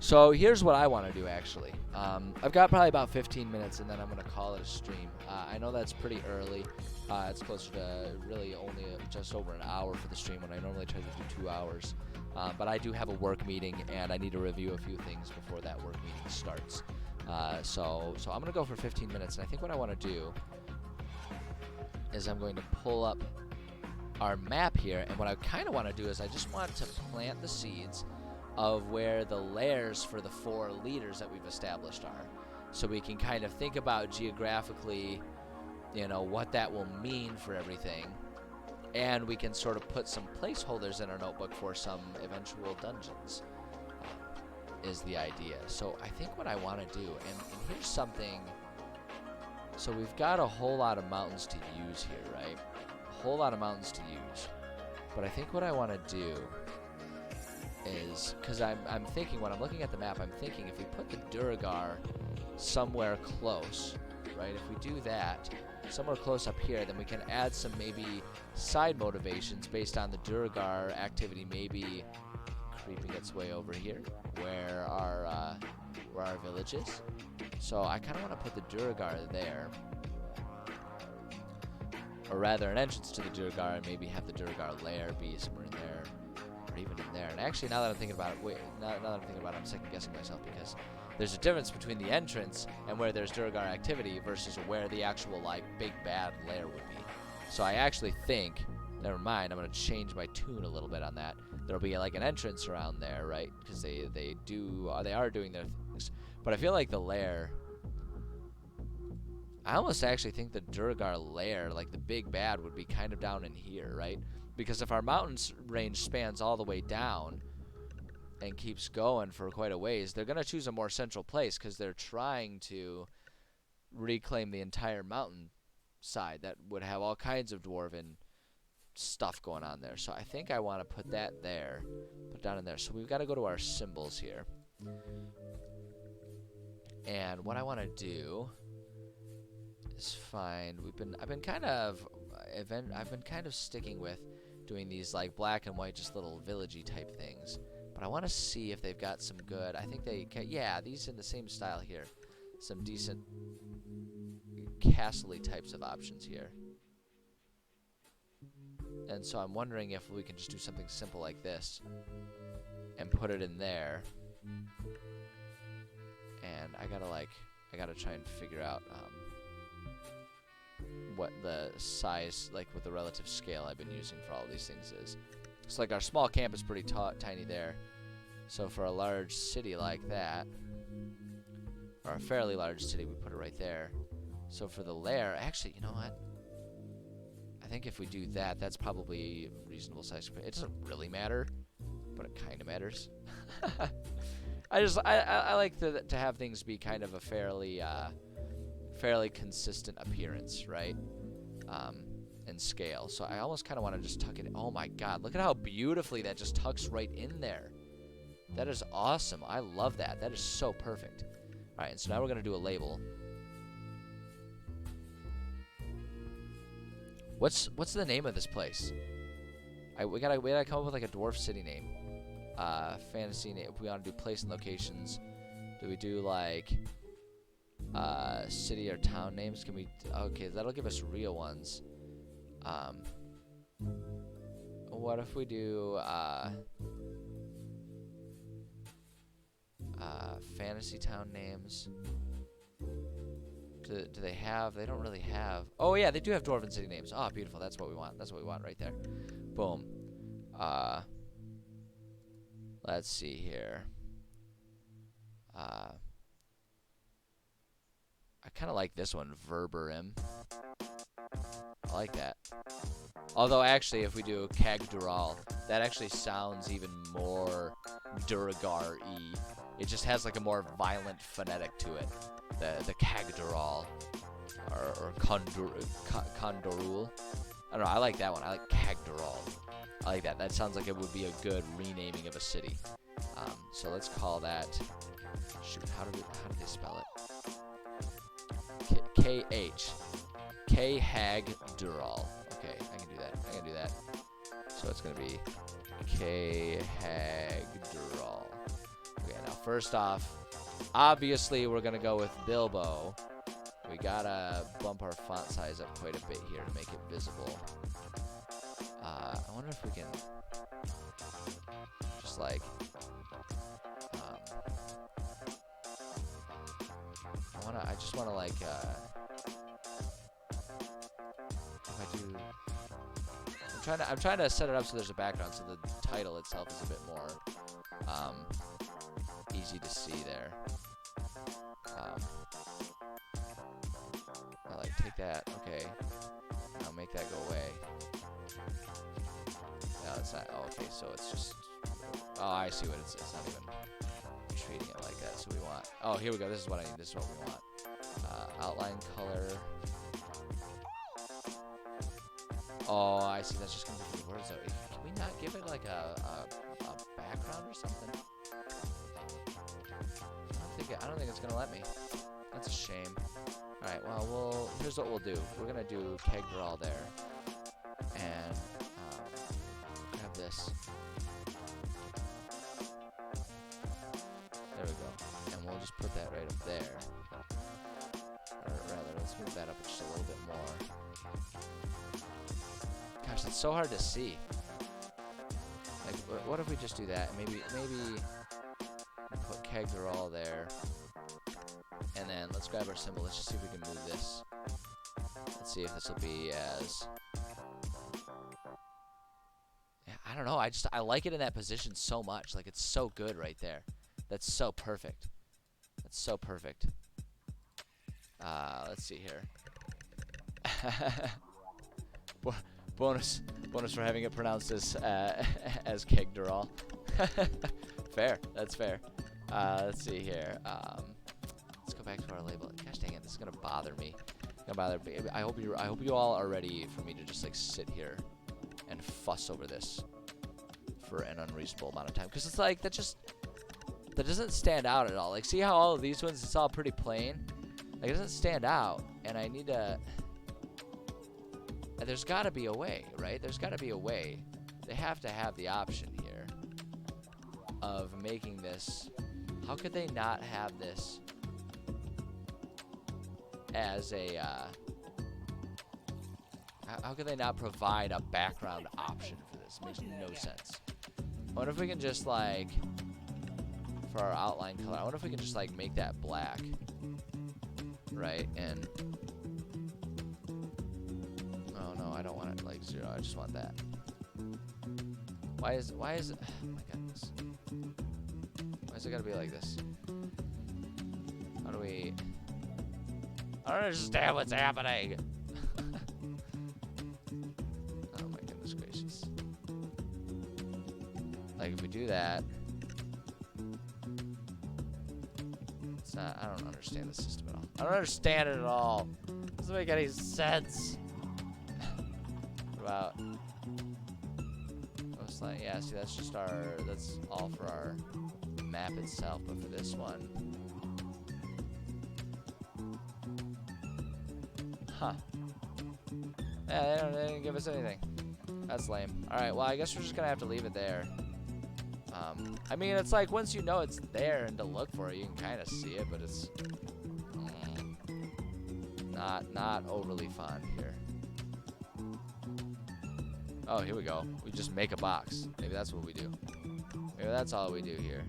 So here's what I want to do actually. I've got probably about 15 minutes, and then I'm going to call it a stream. I know that's pretty early. It's closer to really only just over an hour for the stream, when I normally try to do 2 hours. But I do have a work meeting, and I need to review a few things before that work meeting starts. So I'm going to go for 15 minutes, and I think what I want to do is I'm going to pull up our map here, and what I kind of want to do is I just want to plant the seeds of where the lairs for the 4 leaders that we've established are, so we can kind of think about geographically, you know, what that will mean for everything, and we can sort of put some placeholders in our notebook for some eventual dungeons, is the idea. So I think what I want to do, and here's something, so we've got a whole lot of mountains to use here, right? A whole lot of mountains to use. But I think what I want to do is, because I'm thinking, when I'm looking at the map, I'm thinking if we put the Duergar somewhere close, right? If we do that, somewhere close up here, then we can add some maybe side motivations based on the Duergar activity maybe creeping its way over here, where our village is. So I kind of want to put the Duergar there, or rather an entrance to the Duergar, and maybe have the Duergar lair be somewhere in there, or even in there. And actually, now that I'm thinking about it, now that I'm thinking about it, I'm second guessing myself, because there's a difference between the entrance and where there's Duergar activity versus where the actual like big bad lair would be. So I actually think, never mind, I'm gonna change my tune a little bit on that. There'll be like an entrance around there, right? Because they are doing their things. But I feel like the lair, I almost actually think the Duergar lair, like the big bad, would be kind of down in here, right? Because if our mountains range spans all the way down and keeps going for quite a ways, they're going to choose a more central place because they're trying to reclaim the entire mountain side that would have all kinds of dwarven stuff going on there. So I think I want to put that there, put it down in there. So we've got to go to our symbols here. And what I want to do is find, I've been kind of sticking with doing these like black and white, just little villagey type things. But I want to see if they've got some good, I think they can, yeah, these in the same style here. Some decent castle-y types of options here. And so I'm wondering if we can just do something simple like this and put it in there. And I gotta try and figure out what the size, like with the relative scale I've been using for all these things is. It's like our small camp is pretty tiny there. So for a large city like that, or a fairly large city, we put it right there. So for the lair, actually, you know what? I think if we do that, that's probably a reasonable size. It doesn't really matter, but it kind of matters. I like to have things be kind of a fairly consistent appearance, right? And scale. So I almost kind of want to just tuck it in. Oh my god, look at how beautifully that just tucks right in there. That is awesome. I love that. That is so perfect. Alright, and so now we're going to do a label. What's the name of this place? We gotta come up with like a dwarf city name. Fantasy name. If we want to do place and locations, do we do like city or town names? Can we? Okay, that'll give us real ones. What if we do fantasy town names? Do they have? They don't really have. Oh yeah, they do have dwarven city names. Oh, beautiful. That's what we want. That's what we want right there. Boom. Let's see here. I kind of like this one, Verberim. I like that. Although, actually, if we do Kagdural, that actually sounds even more Duergar-y. It just has like a more violent phonetic to it. The Kagdural, or Kondorul. I don't know, I like that one. I like Kagdural. I like that. That sounds like it would be a good renaming of a city. So let's call that... Shoot, how do they spell it? K-H. Khagdural. Okay, I can do that. So it's going to be Khagdural. Okay, now first off, obviously we're going to go with Bilbo. We got to bump our font size up quite a bit here to make it visible. I wonder if we can just like... I just want to like... if I trying to set it up so there's a background, so the title itself is a bit more easy to see there. I like take that. Okay. Now make that go away. No, it's not. Oh, okay. So it's just. Oh, I see what it's. It's not even treating it like that. So we want. Oh, here we go. This is what I need. This is what we want. Outline color. Oh, I see. That's just gonna be the words though. Can we not give it like a background or something? I don't think it's gonna let me. That's a shame. All right. Well, here's what we'll do. We're gonna do Kegdraw there, and grab this. There we go. And we'll just put that right up there. Or rather, let's move that up just a little bit more. Gosh, it's so hard to see. Like, what if we just do that? Maybe put Kegdraw there. And then let's grab our symbol. Let's just see if we can move this. Let's see if this will be as... Yeah, I don't know. I like it in that position so much. Like, it's so good right there. That's so perfect. That's so perfect. Let's see here. Bonus for having it pronounced as Kegdraw. Fair. That's fair. Let's see here. Let's go back to our label. Gosh dang it, this is gonna bother me. I hope you all are ready for me to just like sit here and fuss over this for an unreasonable amount of time, because it's like that doesn't stand out at all. Like, see how all of these ones, it's all pretty plain. Like, it doesn't stand out, and I need to. There's got to be a way, right? There's got to be a way. They have to have the option here of making this. How could they not have this as a, how could they not provide a background option for this? It makes no sense. I wonder if we can just, like, for our outline color, I wonder if we can just, like, make that black, right? And, oh no, I don't want it, like, 0, I just want that. Why is it, oh my goodness. Why is it gotta be like this? How do we... I don't understand what's happening. Oh my goodness gracious. Like, if we do that, it's not, I don't understand the system at all. I don't understand it at all. It doesn't make any sense. What about, like, yeah, see, that's just that's all for our map itself, but for this one, huh. Yeah, they didn't give us anything. That's lame. Alright, well, I guess we're just gonna have to leave it there. I mean, it's like, once you know it's there and to look for it, you can kind of see it, but it's not overly fun here. Oh, here we go. We just make a box. Maybe that's what we do. Maybe that's all we do here.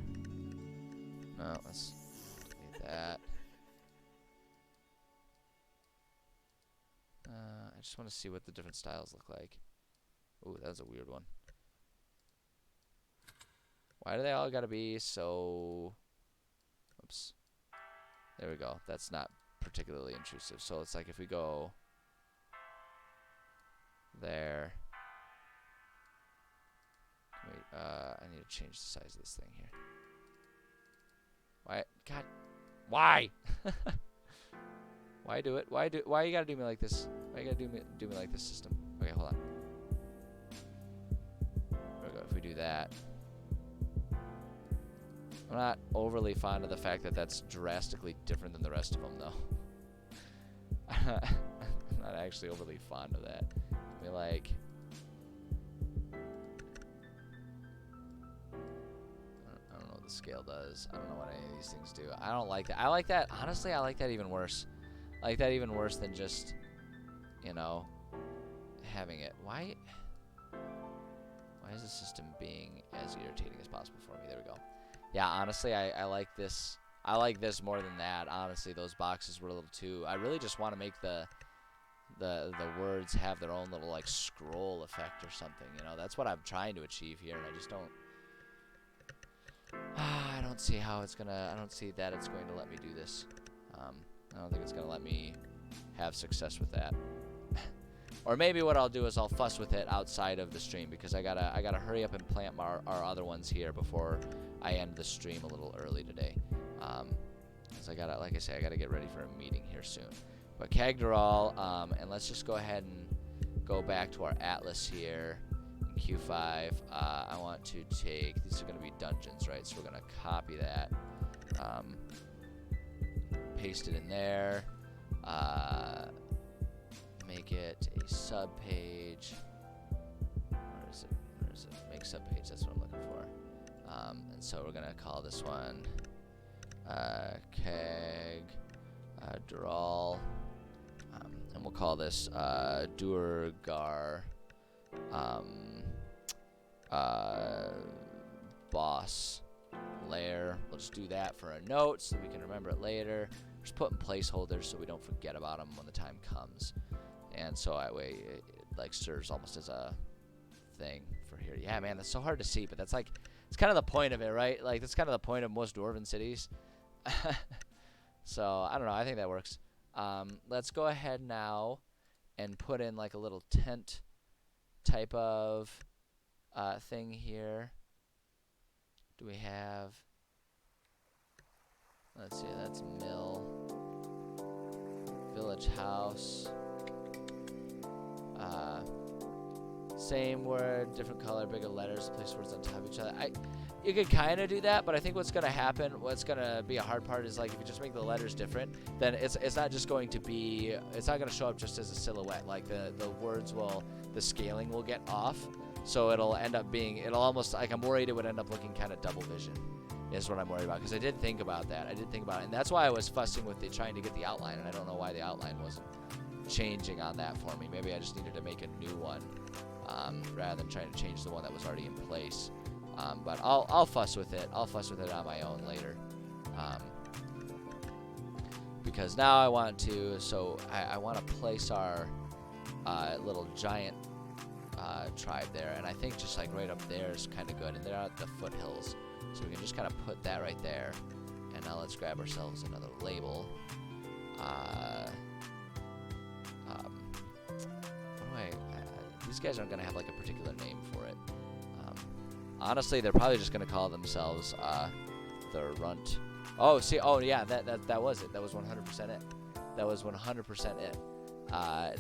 No, let's delete that. I just want to see what the different styles look like. Ooh, that was a weird one. Why do they all gotta be so... Oops. There we go. That's not particularly intrusive. So it's like if we go... there... Wait, I need to change the size of this thing here. Why? God, why? Why do it? Why you gotta do me like this? Why you gotta do me like this, system? Okay, hold on. There we go. If we do that, I'm not overly fond of the fact that that's drastically different than the rest of them, though. I'm not actually overly fond of that. I mean, like. Scale does. I don't know what any of these things do. I don't like that. I like that. Honestly, I like that even worse. I like that even worse than just, you know, having it. Why is the system being as irritating as possible for me? There we go. Yeah, honestly, I like this. I like this more than that. Honestly, those boxes were a little too... I really just want to make the the words have their own little like scroll effect or something. You know, that's what I'm trying to achieve here, and I just don't. I don't see how it's gonna. I don't see that it's going to let me do this. I don't think it's gonna let me have success with that. Or maybe what I'll do is I'll fuss with it outside of the stream, because I gotta hurry up and plant our other ones here before I end the stream a little early today. Because I gotta, like I say, I gotta get ready for a meeting here soon. But Kagdaral, and let's just go ahead and go back to our atlas here in Q5. I want to take, these are gonna be dungeons, right? So we're gonna copy that, paste it in there, make it a sub page. Where is it? Where is it? Make sub page. That's what I'm looking for. And so we're gonna call this one Kagdaral, and we'll call this Duergar boss layer. We'll just do that for a note so that we can remember it later. Just put in placeholders so we don't forget about them when the time comes. And so that way it like serves almost as a thing for here. Yeah, man, that's so hard to see, but that's like, it's kind of the point of it, right? Like, that's kind of the point of most dwarven cities. So, I don't know. I think that works. Let's go ahead now and put in like a little tent type of thing here. Do we have... Let's see, that's mill. Village house. Same word, different color, bigger letters, place words on top of each other. You could kind of do that, but I think what's going to happen, what's going to be a hard part is like if you just make the letters different, then it's not just going to be, it's not going to show up just as a silhouette. Like the words will, the scaling will get off. So it'll end up being, it'll almost, like I'm worried it would end up looking kind of double vision is what I'm worried about. Because I did think about that. I did think about it. And that's why I was fussing with trying to get the outline. And I don't know why the outline wasn't changing on that for me. Maybe I just needed to make a new one rather than trying to change the one that was already in place. But I'll fuss with it. I'll fuss with it on my own later. Because now I want to, so I want to place our little giant tribe there, and I think just like right up there is kind of good, and they're at the foothills, so we can just kind of put that right there. And now let's grab ourselves another label. These guys aren't gonna have like a particular name for it. Honestly, they're probably just gonna call themselves the Runt. Oh, see, oh yeah, that was it. That was 100% it. That was 100% it.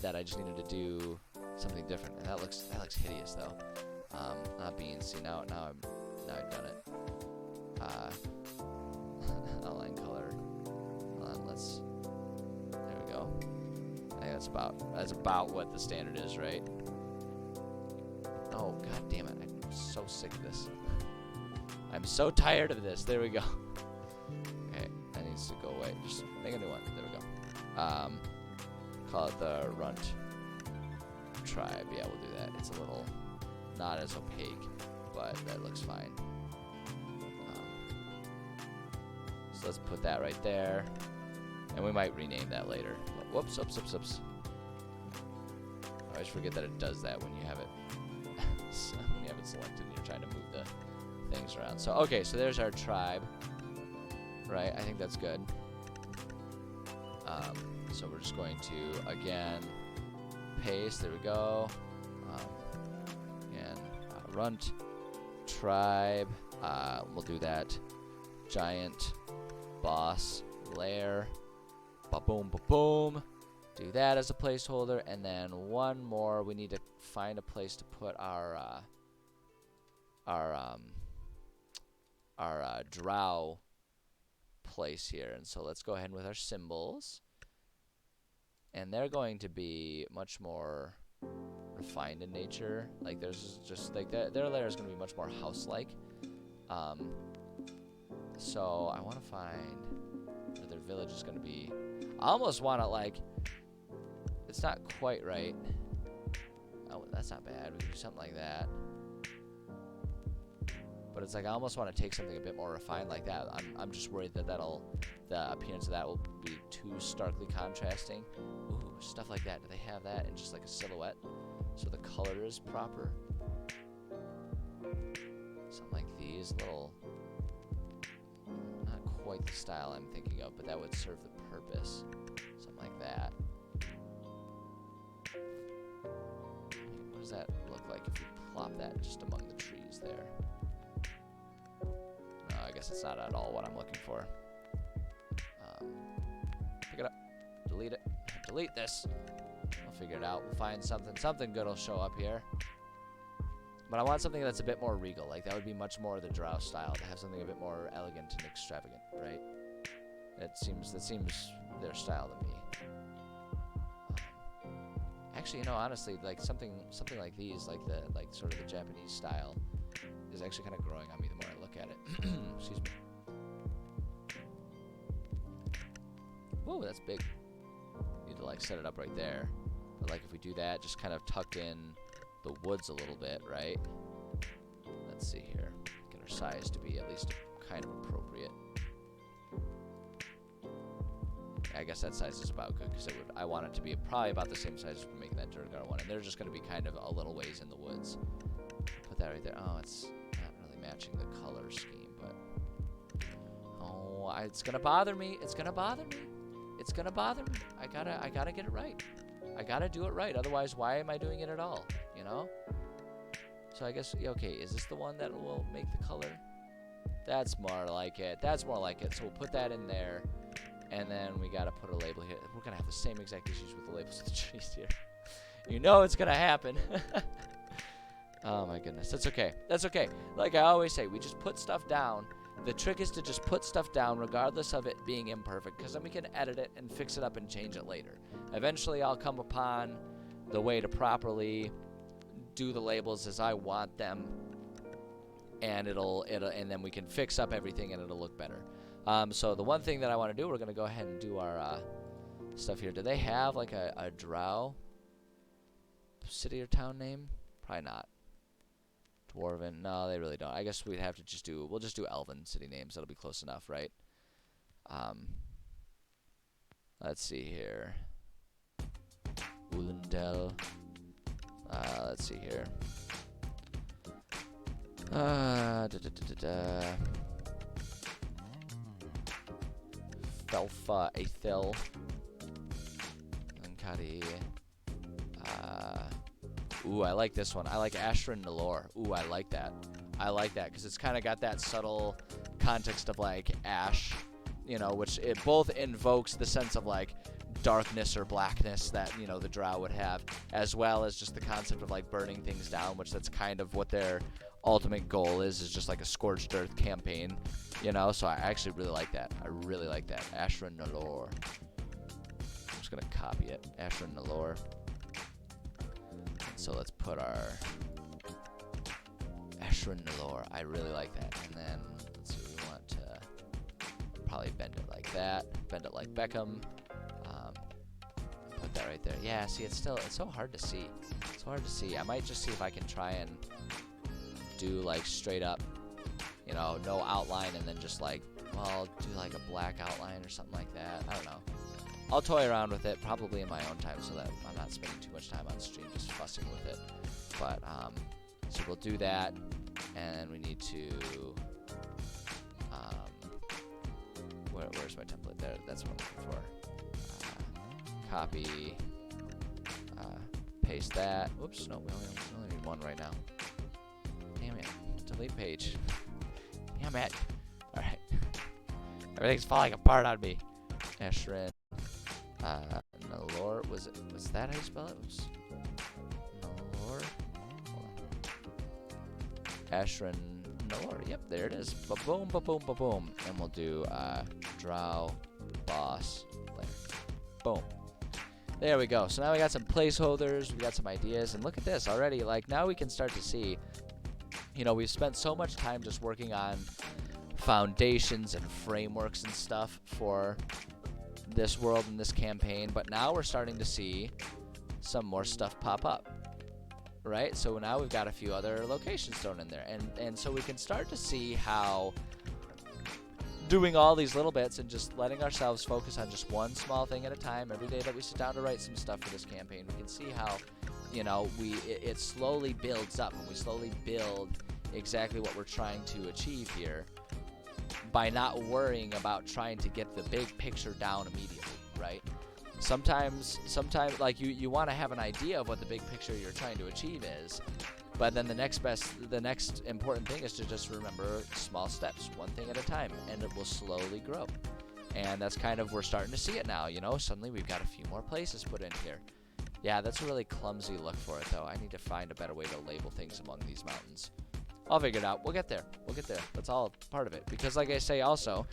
That I just needed to do something different, and that looks hideous though. Not beans. See, now I've done it. Outline color. Hold on, there we go. I think that's about what the standard is, right? Oh, god damn it! I'm so sick of this. I'm so tired of this. There we go. Okay, that needs to go away. Just make a new one. There we go. Call it the Runt tribe. Yeah, we'll do that. It's a little not as opaque, but that looks fine. So let's put that right there, and we might rename that later. Whoops, oops. I always forget that it does that when you have it when you have it selected and you're trying to move the things around. So okay, so there's our tribe, right? I think that's good. So we're just going to again paste. There we go. And Runt tribe. We'll do that. Giant boss lair. Ba-boom, ba-boom. Do that as a placeholder, and then one more. We need to find a place to put our drow place here. And so let's go ahead with our symbols. And they're going to be much more refined in nature. Like there's just like their layer is going to be much more house-like. So I want to find where their village is going to be. I almost want to like, it's not quite right. Oh, that's not bad. We can do something like that. But it's like I almost want to take something a bit more refined like that. I'm just worried that the appearance of that will be too starkly contrasting. Ooh, stuff like that. Do they have that in just like a silhouette, so the color is proper? Something like these little, not quite the style I'm thinking of, but that would serve the purpose. Something like that. What does that look like if you plop that just among the trees there? No, I guess it's not at all what I'm looking for. Pick it up. Delete it. Delete this. We'll figure it out. We'll find something. Something good will show up here. But I want something that's a bit more regal. Like, that would be much more the Drow style, to have something a bit more elegant and extravagant, right? That seems their style to me. Actually, you know, honestly, like something like these, like sort of the Japanese style, is actually kind of growing on me the more I look at it. Excuse me. Whoa, that's big. Need to like set it up right there. But like if we do that, just kind of tucked in the woods a little bit, right? Let's see here. Get our size to be at least kind of appropriate. I guess that size is about good because I want it to be probably about the same size as we're making that Duergar one, and they're just going to be kind of a little ways in the woods. Put that right there. Oh, it's not really matching the color scheme, but it's gonna bother me. It's gonna bother me. It's gonna bother me. I gotta get it right. I gotta do it right. Otherwise, why am I doing it at all? You know. So I guess okay. Is this the one that will make the color? That's more like it. That's more like it. So we'll put that in there. And then we gotta put a label here. We're gonna have the same exact issues with the labels of the trees here. You know it's gonna happen. Oh my goodness. That's okay. That's okay. Like I always say, we just put stuff down. The trick is to just put stuff down regardless of it being imperfect, because then we can edit it and fix it up and change it later. Eventually I'll come upon the way to properly do the labels as I want them, and it'll and then we can fix up everything and it'll look better. So the one thing that I want to do, we're going to go ahead and do our stuff here. Do they have like a Drow city or town name? Probably not. Dwarven? No, they really don't. I guess we'd have to we'll just do Elven city names. That'll be close enough, right? Let's see here. Ulendel. Let's see here. Felfa Aethel. Ankari. Ooh, I like this one. I like Ashran Nalor. Ooh, I like that. I like that because it's kind of got that subtle context of like ash, you know, which it both invokes the sense of like darkness or blackness that, you know, the Drow would have, as well as just the concept of like burning things down, which that's kind of what their ultimate goal is just like a scorched earth campaign, you know. So I actually really like that. I really like that. Ashran Nalor. I'm just gonna copy it. Ashran Nalor. So let's put our Ashran Nalor. I really like that. And then let's see, we want to probably bend it like that. Bend it like Beckham. Put that right there. Yeah, see, it's so hard to see. It's hard to see. I might just see if I can try and do like straight up, you know, no outline, and then just like, well, do like a black outline or something like that. I don't know. I'll toy around with it probably in my own time so that I'm not spending too much time on stream just fussing with it. But, so we'll do that, and we need to, where's my template? There, that's what I'm looking for. Copy, paste that. Whoops, no, we only need one right now. Damn it, delete page. Damn it. All right, everything's falling apart on me. Ashran. Nalor, was that how you spell it? Oops. Nalor. Ashran Nalor. Yep, there it is. Ba-boom, ba-boom, ba-boom. And we'll do Drow boss layer. Boom. There we go. So now we got some placeholders, we got some ideas, and look at this already. Like, now we can start to see, you know, we've spent so much time just working on foundations and frameworks and stuff for this world and this campaign, but now we're starting to see some more stuff pop up. right? So now we've got a few other locations thrown in there, and so we can start to see how doing all these little bits and just letting ourselves focus on just one small thing at a time every day that we sit down to write some stuff for this campaign. We can see how, you know, it slowly builds up, and we slowly build exactly what we're trying to achieve here by not worrying about trying to get the big picture down immediately, right? Sometimes like you want to have an idea of what the big picture you're trying to achieve is, but then the next important thing is to just remember small steps, one thing at a time, and it will slowly grow. And that's kind of, we're starting to see it now, you know. Suddenly we've got a few more places put in here. Yeah, that's a really clumsy look for it, though. I need to find a better way to label things among these mountains. I'll figure it out. We'll get there. We'll get there. That's all part of it. Because like I say also,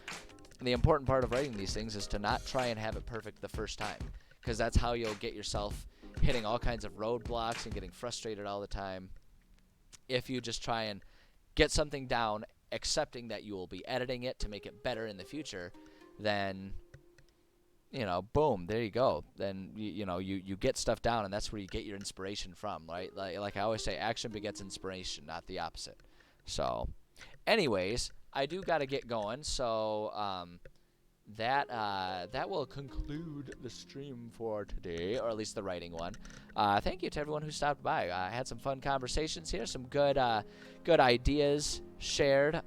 the important part of writing these things is to not try and have it perfect the first time. Because that's how you'll get yourself hitting all kinds of roadblocks and getting frustrated all the time. If you just try and get something down, accepting that you will be editing it to make it better in the future, then, you know, boom, there you go. Then, you know, you get stuff down, and that's where you get your inspiration from, right? Like I always say, action begets inspiration, not the opposite. So, anyways, I do got to get going, so that will conclude the stream for today, or at least the writing one. Thank you to everyone who stopped by. I had some fun conversations here, some good ideas shared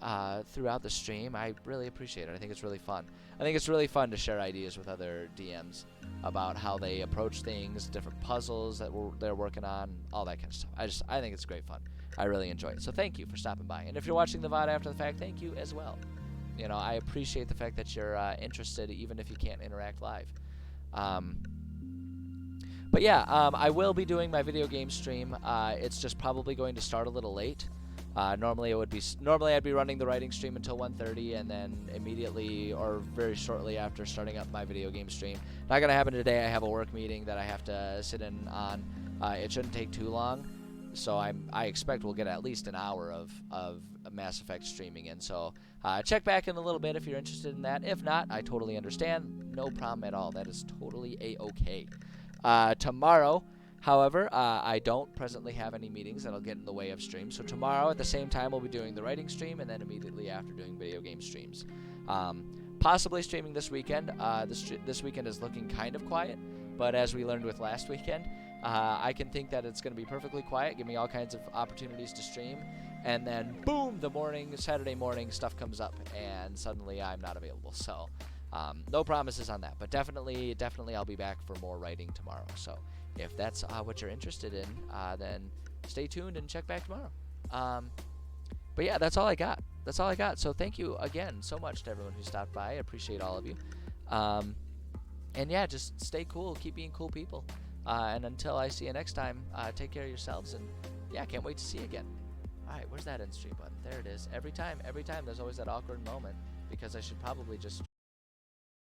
throughout the stream. I really appreciate it. I think it's really fun. I think it's really fun to share ideas with other DMs about how they approach things, different puzzles that they're working on, all that kind of stuff. I think it's great fun. I really enjoy it. So thank you for stopping by. And if you're watching the VOD after the fact, thank you as well. You know, I appreciate the fact that you're interested, even if you can't interact live. But yeah, I will be doing my video game stream. It's just probably going to start a little late. Normally I'd be running the writing stream until 1:30, and then immediately or very shortly after starting up my video game stream. Not gonna happen today. I have a work meeting that I have to sit in on. It shouldn't take too long, so I expect we'll get at least an hour of Mass Effect streaming in. So check back in a little bit if you're interested in that. If not, I totally understand. No problem at all. That is totally a-okay. Tomorrow, however, I don't presently have any meetings that'll get in the way of streams. So tomorrow at the same time, we'll be doing the writing stream, and then immediately after doing video game streams. Possibly streaming this weekend. This weekend is looking kind of quiet, but as we learned with last weekend, I can think that it's going to be perfectly quiet, give me all kinds of opportunities to stream, and then boom, Saturday morning, stuff comes up, and suddenly I'm not available. So no promises on that, but definitely I'll be back for more writing tomorrow. So if that's what you're interested in, then stay tuned and check back tomorrow. But yeah, that's all I got. So thank you again so much to everyone who stopped by. I appreciate all of you. And yeah, just stay cool, keep being cool people. And until I see you next time, take care of yourselves, and yeah, can't wait to see you again. Alright, where's that end stream button? There it is. Every time, there's always that awkward moment, because I should probably just